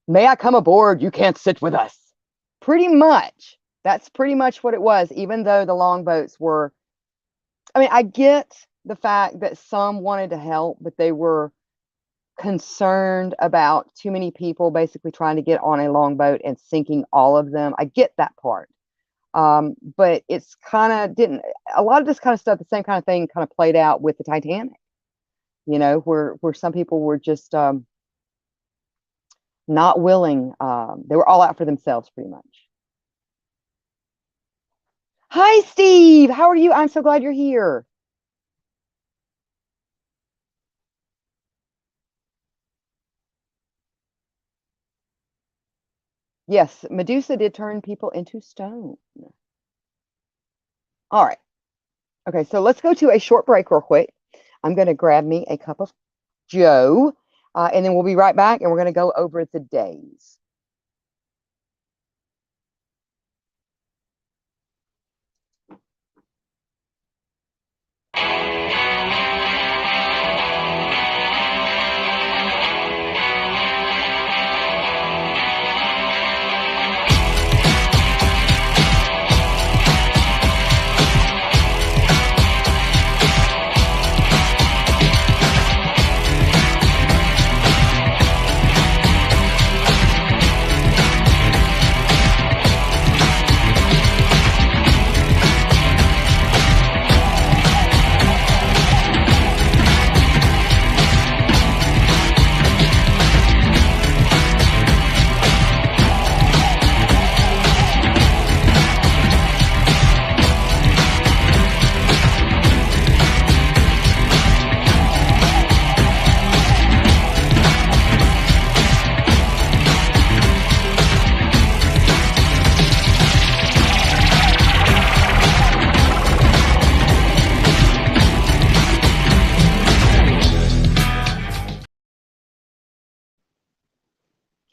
May I come aboard? You can't sit with us. Pretty much. That's pretty much what it was, even though the longboats were, I mean, I get the fact that some wanted to help, but they were concerned about too many people basically trying to get on a longboat and sinking all of them. I get that part. But it's kind of a lot of this kind of stuff, the same kind of thing kind of played out with the Titanic, you know, where some people were just not willing. They were all out for themselves pretty much. Hi, Steve. How are you? I'm so glad you're here. Yes, Medusa did turn people into stone. All right. Okay, so let's go to a short break real quick. I'm going to grab me a cup of Joe, and then we'll be right back, and we're going to go over the days.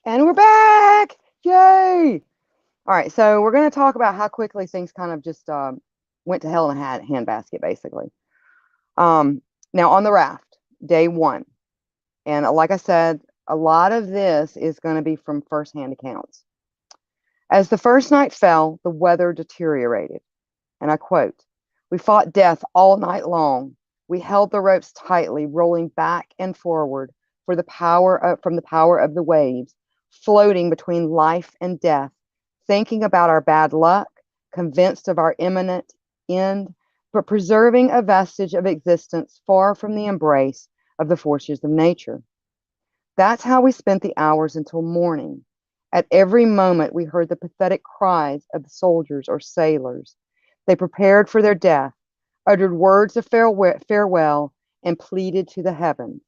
And we're back! Yay! All right, so we're going to talk about how quickly things kind of just went to hell in a handbasket, basically. Um, Now, on the raft, day one. And like I said, a lot of this is going to be from firsthand accounts. As the first night fell, the weather deteriorated. And I quote, "We fought death all night long. We held the ropes tightly, rolling back and forward from the power of the waves, floating between life and death, thinking about our bad luck, convinced of our imminent end, but preserving a vestige of existence far from the embrace of the forces of nature. That's how we spent the hours until morning. At every moment, we heard the pathetic cries of the soldiers or sailors. They prepared for their death, uttered words of farewell, and pleaded to the heavens.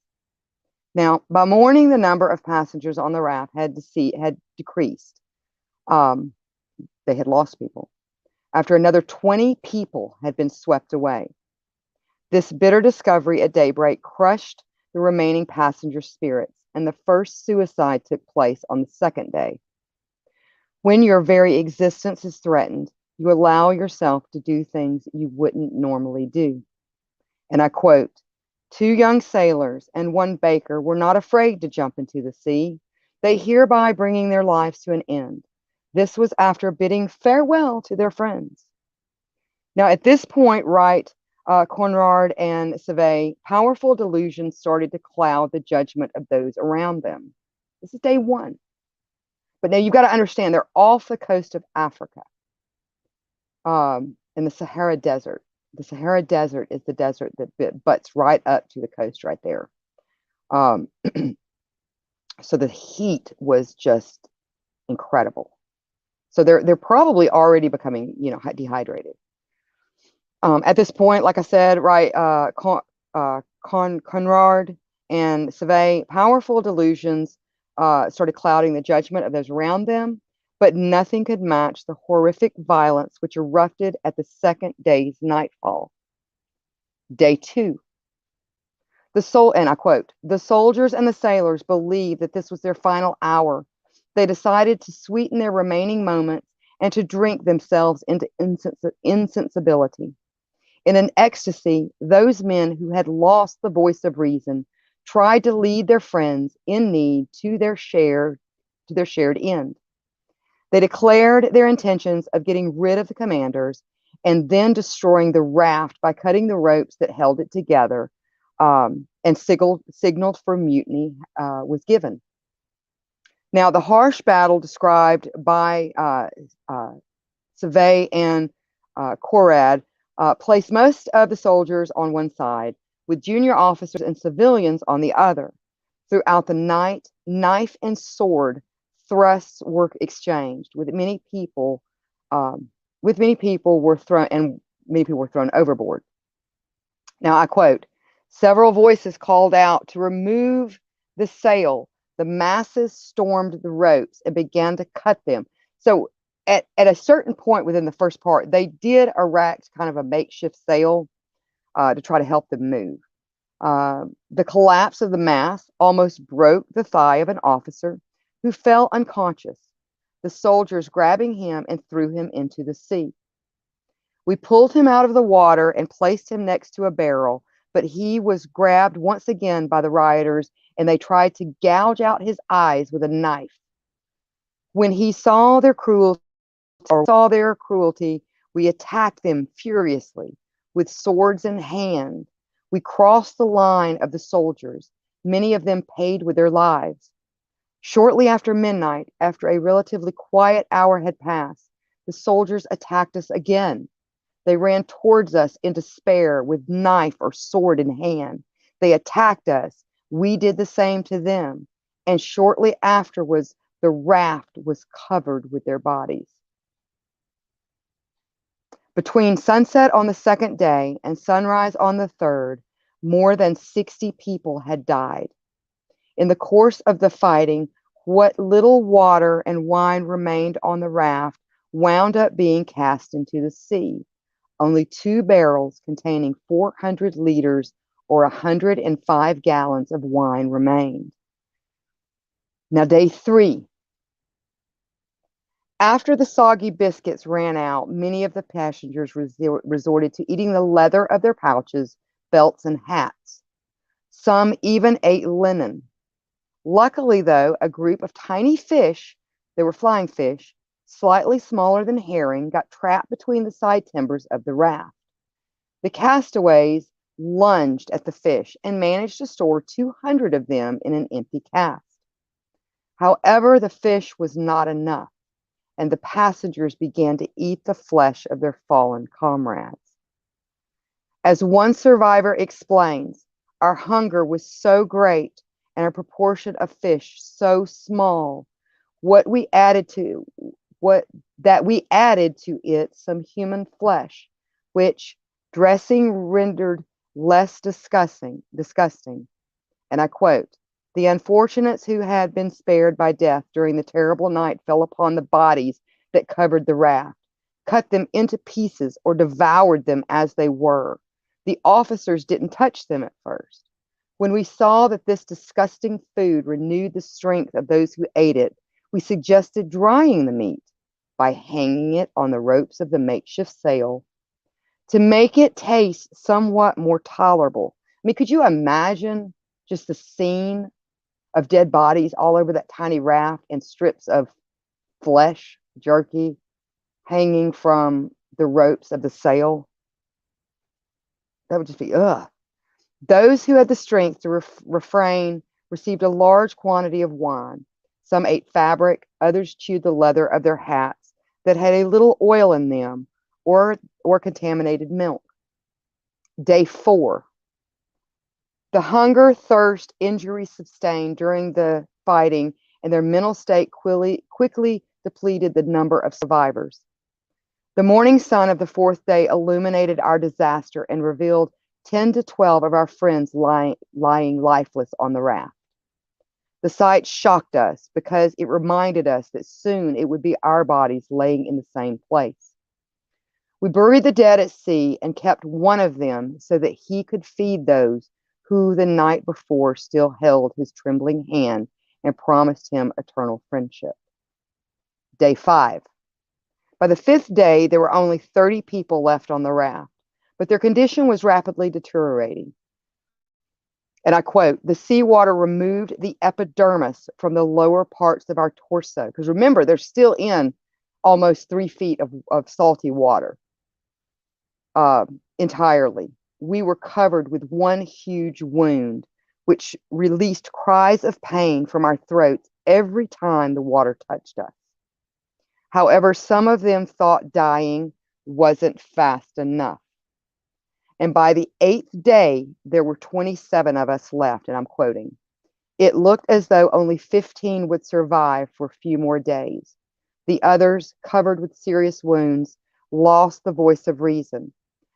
Now, by morning, the number of passengers on the raft had decreased. Um, they had lost people. After another 20 people had been swept away. This bitter discovery at daybreak crushed the remaining passenger spirits, and the first suicide took place on the second day. When your very existence is threatened, you allow yourself to do things you wouldn't normally do." And I quote, "Two young sailors and one baker were not afraid to jump into the sea, they hereby bringing their lives to an end. This was after bidding farewell to their friends." Now, at this point, right, Conrad and Save, powerful delusions started to cloud the judgment of those around them. This is day one. But now you've got to understand they're off the coast of Africa, in the Sahara Desert. The Sahara Desert is the desert that butts right up to the coast right there. Um, so the heat was just incredible. So they're probably already becoming, dehydrated. At this point, like I said, right, Conrad and Save, powerful delusions started clouding the judgment of those around them, but nothing could match the horrific violence which erupted at the second day's nightfall. Day two. And I quote, "The soldiers and the sailors believed that this was their final hour. They decided to sweeten their remaining moments and to drink themselves into insensibility. In an ecstasy, those men who had lost the voice of reason tried to lead their friends in need to their shared end. They declared their intentions of getting rid of the commanders and then destroying the raft by cutting the ropes that held it together, and signaled for mutiny was given." Now, the harsh battle described by Save and Corad placed most of the soldiers on one side, with junior officers and civilians on the other. Throughout the night, knife and sword thrusts were exchanged, many people were thrown overboard. Now I quote, "Several voices called out to remove the sail. The masses stormed the ropes and began to cut them." So at a certain point within the first part, they did erect kind of a makeshift sail to try to help them move. The collapse of the mast almost broke the thigh of an officer who fell unconscious, the soldiers grabbing him and threw him into the sea. We pulled him out of the water and placed him next to a barrel, but he was grabbed once again by the rioters and they tried to gouge out his eyes with a knife. When he saw their cruelty, we attacked them furiously with swords in hand. We crossed the line of the soldiers, many of them paid with their lives. Shortly after midnight, after a relatively quiet hour had passed, the soldiers attacked us again. They ran towards us in despair with knife or sword in hand. They attacked us. We did the same to them. And shortly afterwards, the raft was covered with their bodies. Between sunset on the second day and sunrise on the third, more than 60 people had died. In the course of the fighting, what little water and wine remained on the raft wound up being cast into the sea. Only 2 barrels containing 400 liters or 105 gallons of wine remained. Now, day 3. After the soggy biscuits ran out, many of the passengers resorted to eating the leather of their pouches, belts, and hats. Some even ate linen. Luckily, though, a group of tiny fish, they were flying fish, slightly smaller than herring, got trapped between the side timbers of the raft. The castaways lunged at the fish and managed to store 200 of them in an empty cask. However, the fish was not enough, and the passengers began to eat the flesh of their fallen comrades. As one survivor explains, our hunger was so great and our proportion of fish so small, what we added to we added to it some human flesh, which dressing rendered less disgusting. And I quote, the unfortunates who had been spared by death during the terrible night fell upon the bodies that covered the raft, cut them into pieces, or devoured them as they were. The officers didn't touch them at first. When we saw that this disgusting food renewed the strength of those who ate it, we suggested drying the meat by hanging it on the ropes of the makeshift sail to make it taste somewhat more tolerable. I mean, could you imagine just the scene of dead bodies all over that tiny raft and strips of flesh, jerky, hanging from the ropes of the sail? That would just be, ugh. Those who had the strength to refrain received a large quantity of wine. Some ate fabric, others chewed the leather of their hats that had a little oil in them or contaminated milk. Day 4. The hunger, thirst, injuries sustained during the fighting, and their mental state quickly depleted the number of survivors. The morning sun of the 4th day illuminated our disaster and revealed 10 to 12 of our friends lying lifeless on the raft. The sight shocked us because it reminded us that soon it would be our bodies laying in the same place. We buried the dead at sea and kept one of them so that he could feed those who the night before still held his trembling hand and promised him eternal friendship. Day 5. By the 5th day, there were only 30 people left on the raft, but their condition was rapidly deteriorating. And I quote, the seawater removed the epidermis from the lower parts of our torso. Because remember, they're still in almost 3 feet of salty water entirely. We were covered with one huge wound, which released cries of pain from our throats every time the water touched us. However, some of them thought dying wasn't fast enough. And by the 8th day, there were 27 of us left, and I'm quoting. It looked as though only 15 would survive for a few more days. The others, covered with serious wounds, lost the voice of reason.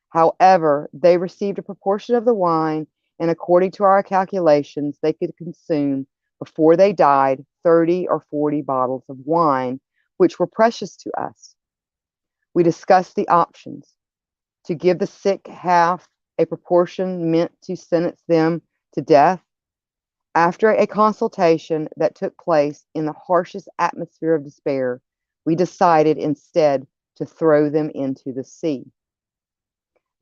However, they received a proportion of the wine, and according to our calculations, they could consume, before they died, 30 or 40 bottles of wine, which were precious to us. We discussed the options: to give the sick half a proportion meant to sentence them to death. After a consultation that took place in the harshest atmosphere of despair, we decided instead to throw them into the sea.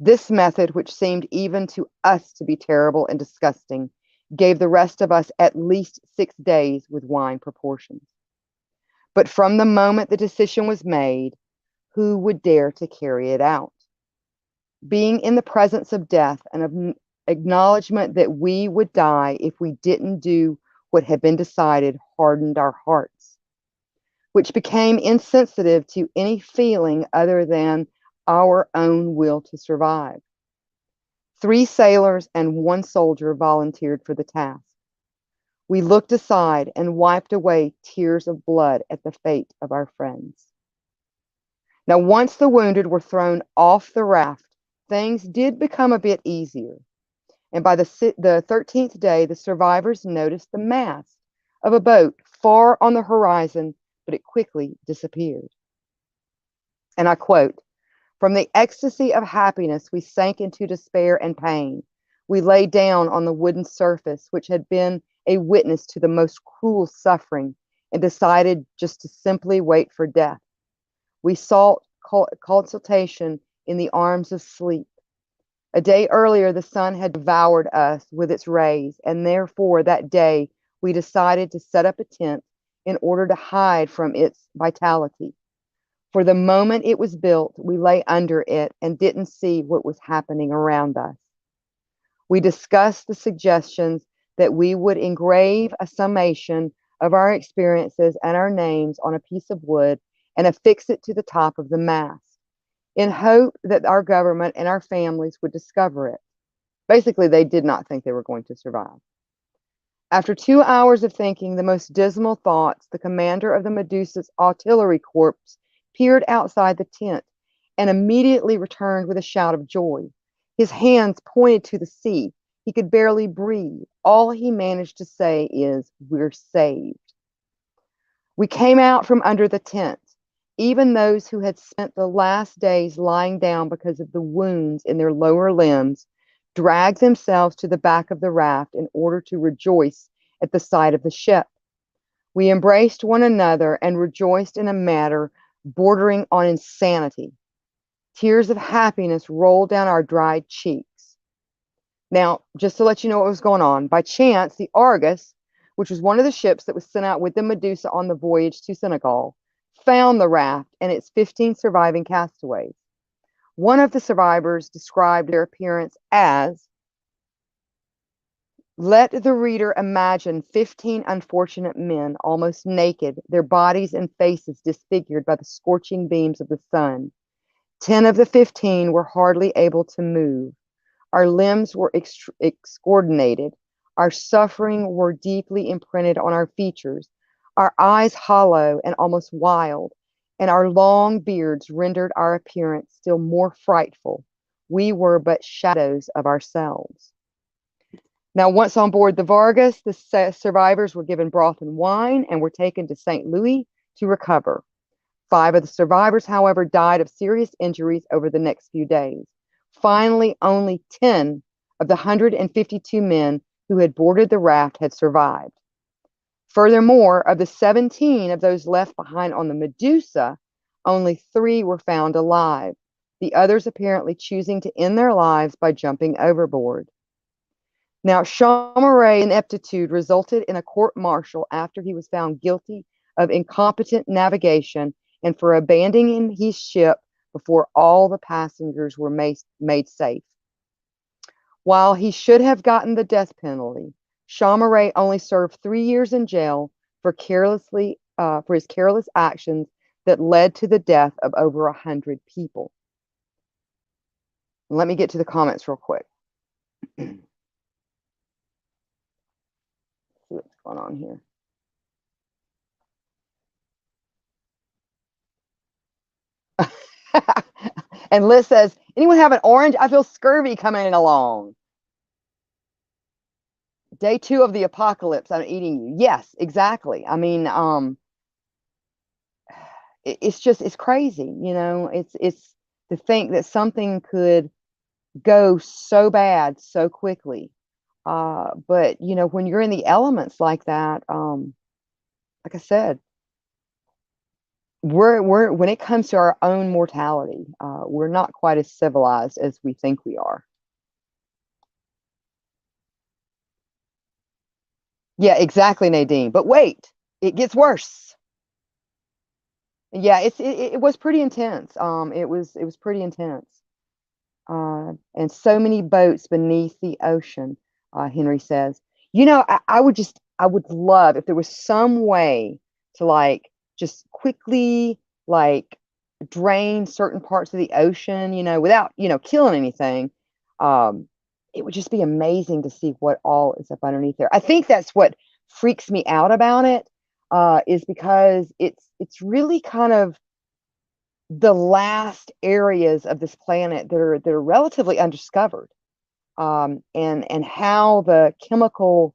This method, which seemed even to us to be terrible and disgusting, gave the rest of us at least 6 days with wine proportions. But from the moment the decision was made, who would dare to carry it out? Being in the presence of death and of acknowledgement that we would die if we didn't do what had been decided hardened our hearts, which became insensitive to any feeling other than our own will to survive. 3 sailors and 1 soldier volunteered for the task. We looked aside and wiped away tears of blood at the fate of our friends. Now, once the wounded were thrown off the raft, things did become a bit easier. And by the 13th day, the survivors noticed the mast of a boat far on the horizon, but it quickly disappeared. And I quote, from the ecstasy of happiness, we sank into despair and pain. We lay down on the wooden surface, which had been a witness to the most cruel suffering, and decided just to simply wait for death, We sought consultation in the arms of sleep. A day earlier, the sun had devoured us with its rays, and therefore that day we decided to set up a tent in order to hide from its vitality. For the moment it was built, we lay under it and didn't see what was happening around us. We discussed the suggestions that we would engrave a summation of our experiences and our names on a piece of wood and affix it to the top of the mast, in hope that our government and our families would discover it. Basically, they did not think they were going to survive. After 2 hours of thinking the most dismal thoughts, the commander of the Medusa's artillery corps peered outside the tent and immediately returned with a shout of joy. His hands pointed to the sea. He could barely breathe. All he managed to say is, "We're saved." We came out from under the tent. Even those who had spent the last days lying down because of the wounds in their lower limbs dragged themselves to the back of the raft in order to rejoice at the sight of the ship. We embraced one another and rejoiced in a manner bordering on insanity. Tears of happiness rolled down our dried cheeks. Now, just to let you know what was going on, by chance, the Argus, which was one of the ships that was sent out with the Medusa on the voyage to Senegal, found the raft and its 15 surviving castaways. One of the survivors described their appearance as, "Let the reader imagine 15 unfortunate men, almost naked, their bodies and faces disfigured by the scorching beams of the sun. 10 of the 15 were hardly able to move. Our limbs were excoordinated. Our suffering were deeply imprinted on our features, our eyes hollow and almost wild, and our long beards rendered our appearance still more frightful. We were but shadows of ourselves." Now, once on board the Vargas, the survivors were given broth and wine and were taken to St. Louis to recover. 5 of the survivors, however, died of serious injuries over the next few days. Finally, only 10 of the 152 men who had boarded the raft had survived. Furthermore, of the 17 of those left behind on the Medusa, only 3 were found alive, the others apparently choosing to end their lives by jumping overboard. Now, Chaumaret's ineptitude resulted in a court-martial after he was found guilty of incompetent navigation and for abandoning his ship before all the passengers were made safe. While he should have gotten the death penalty, Chaumaret only served 3 years in jail for his careless actions that led to the death of over 100 people. Let me get to the comments real quick. See what's going on here. And Liz says, "Anyone have an orange? I feel scurvy coming along." Day 2 of the apocalypse, I'm eating you. Yes, exactly. I mean, it's crazy, you know. It's to think that something could go so bad so quickly. But you know, when you're in the elements like that, like I said, we're when it comes to our own mortality, we're not quite as civilized as we think we are. Yeah, exactly, Nadine. But wait, it gets worse. Yeah, it was pretty intense. It was pretty intense. And so many boats beneath the ocean, Henry says. You know, I would love if there was some way to like just quickly like drain certain parts of the ocean, you know, without, you know, killing anything. Um, it would just be amazing to see what all is up underneath there. I think that's what freaks me out about it, is because it's really kind of the last areas of this planet that are relatively undiscovered, and how the chemical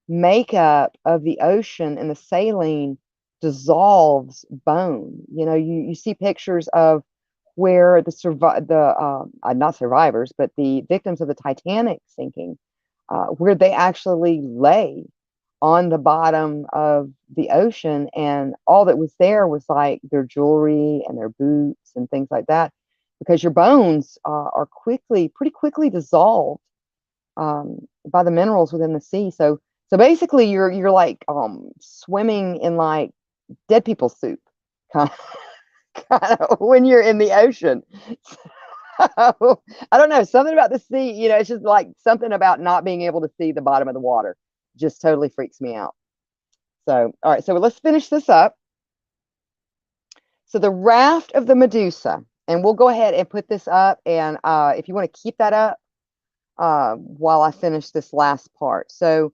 makeup of the ocean and the saline dissolves bone. You know, you see pictures of where not survivors, but the victims of the Titanic sinking, where they actually lay on the bottom of the ocean, and all that was there was like their jewelry and their boots and things like that, because your bones are pretty quickly dissolved by the minerals within the sea. So basically, you're like swimming in like dead people soup, kind kind of when you're in the ocean. So, I don't know, something about the sea, it's just like something about not being able to see the bottom of the water just totally freaks me out. So, all right, so let's finish this up. So the raft of the Medusa, and we'll go ahead and put this up, and if you want to keep that up while I finish this last part. So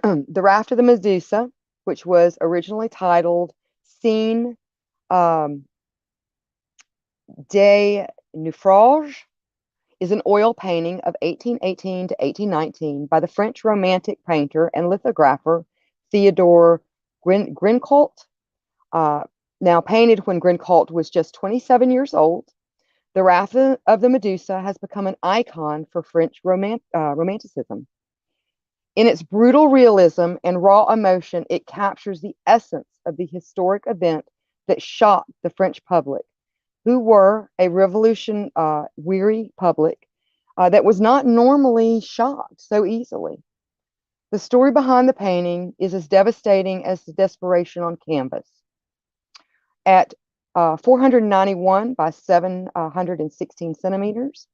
the raft of the Medusa, which was originally titled Scene um, des Naufrages, is an oil painting of 1818 to 1819 by the French Romantic painter and lithographer Theodore Grincourt. Now painted when Grincourt was just 27 years old, the Raft of the Medusa has become an icon for French Romanticism. In its brutal realism and raw emotion, it captures the essence of the historic event that shocked the French public, who were a revolution weary public that was not normally shocked so easily. The story behind the painting is as devastating as the desperation on canvas. At 491 by 716 centimeters,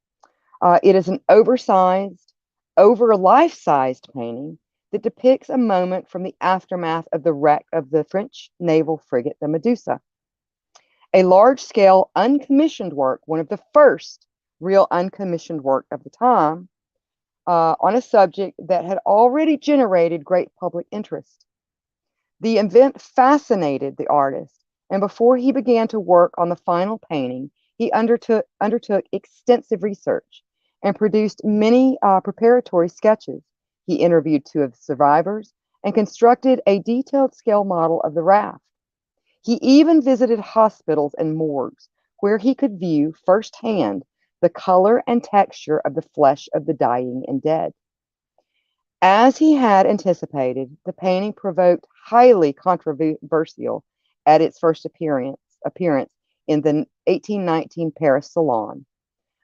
it is an oversized, over life-sized painting that depicts a moment from the aftermath of the wreck of the French naval frigate, the Medusa. A large-scale uncommissioned work, one of the first real uncommissioned work of the time, on a subject that had already generated great public interest. The event fascinated the artist, and before he began to work on the final painting, he undertook extensive research and produced many preparatory sketches. He interviewed two of the survivors and constructed a detailed scale model of the raft. He even visited hospitals and morgues where he could view firsthand the color and texture of the flesh of the dying and dead. As he had anticipated, the painting provoked highly controversial at its first appearance in the 1819 Paris Salon,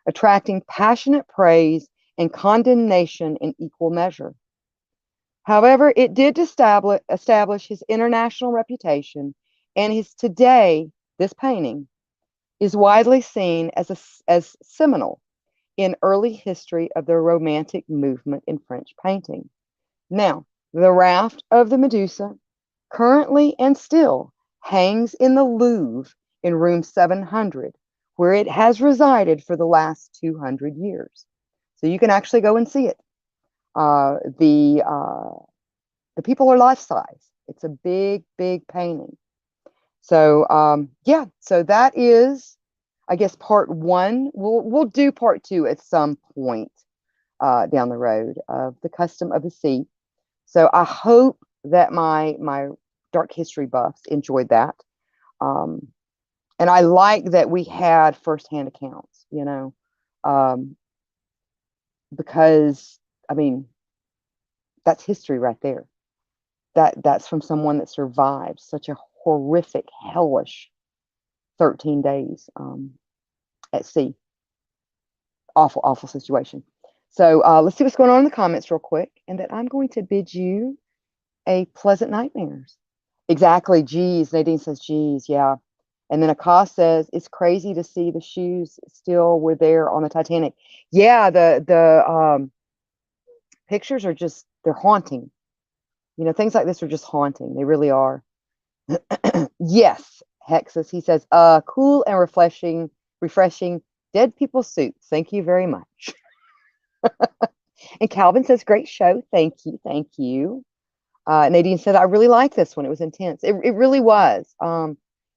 attracting passionate praise and condemnation in equal measure. However, it did establish his international reputation, and this painting is widely seen as seminal in early history of the Romantic movement in French painting. Now, the Raft of the Medusa currently and still hangs in the Louvre in room 700, where it has resided for the last 200 years. So you can actually go and see it. The people are life size. It's a big, big painting. So yeah, so that is, I guess, part one. We'll do part two at some point down the road of the custom of the sea. So I hope that my dark history buffs enjoyed that. And I like that we had firsthand accounts, because I mean, that's history right there. That's from someone that survived such a horrific, hellish 13 days at sea. Awful, awful situation. So let's see what's going on in the comments real quick, and then I'm going to bid you a pleasant nightmares. Exactly. Geez. Nadine says, geez, yeah. And then Akash says, it's crazy to see the shoes still were there on the Titanic. Yeah, the pictures are just, they're haunting. Things like this are just haunting. They really are. Yes, Hexus, he says, cool and refreshing dead people soup. Thank you very much. And Calvin says, great show. Thank you. Thank you. Nadine said, I really like this one. It was intense. It really was.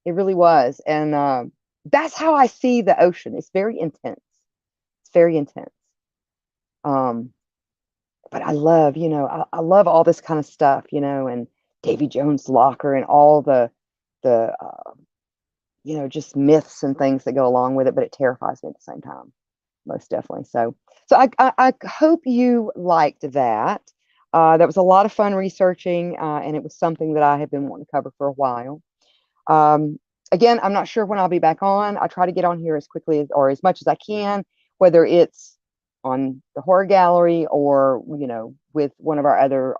It really was. And that's how I see the ocean. It's very intense. It's very intense. But I love, I love all this kind of stuff, and Davy Jones' locker and all the just myths and things that go along with it, but it terrifies me at the same time, most definitely. So I hope you liked that. That was a lot of fun researching, and it was something that I have been wanting to cover for a while. Um, Again, I'm not sure when I'll be back on. I try to get on here as quickly as, or as much as I can, whether it's on the horror gallery or, with one of our other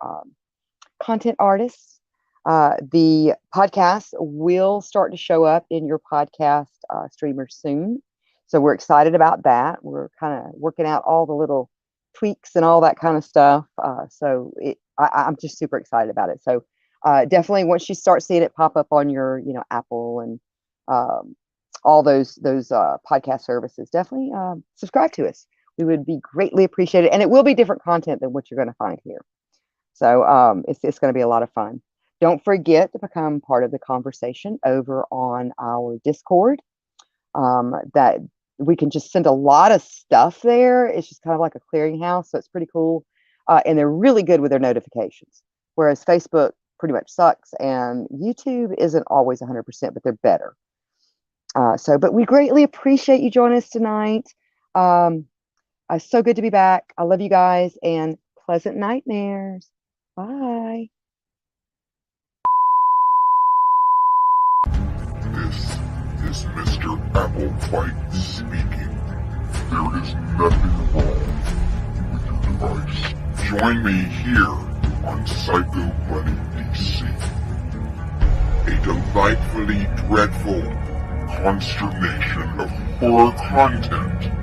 content artists. The podcast will start to show up in your podcast streamer soon. So we're excited about that. We're kind of working out all the little tweaks and all that kind of stuff. I'm just super excited about it. So definitely once you start seeing it pop up on your, Apple and um, all those podcast services, definitely subscribe to us. We would be greatly appreciated. And it will be different content than what you're going to find here. So it's going to be a lot of fun. Don't forget to become part of the conversation over on our Discord. That we can just send a lot of stuff there. It's just kind of like a clearinghouse, so it's pretty cool. And they're really good with their notifications, whereas Facebook pretty much sucks, and YouTube isn't always 100%, but they're better. But we greatly appreciate you joining us tonight. It's so good to be back. I love you guys, and pleasant nightmares. Bye. This is Mr. Applewhite speaking. There is nothing wrong with your device. Join me here on Psycho Money DC. A delightfully dreadful consternation of horror content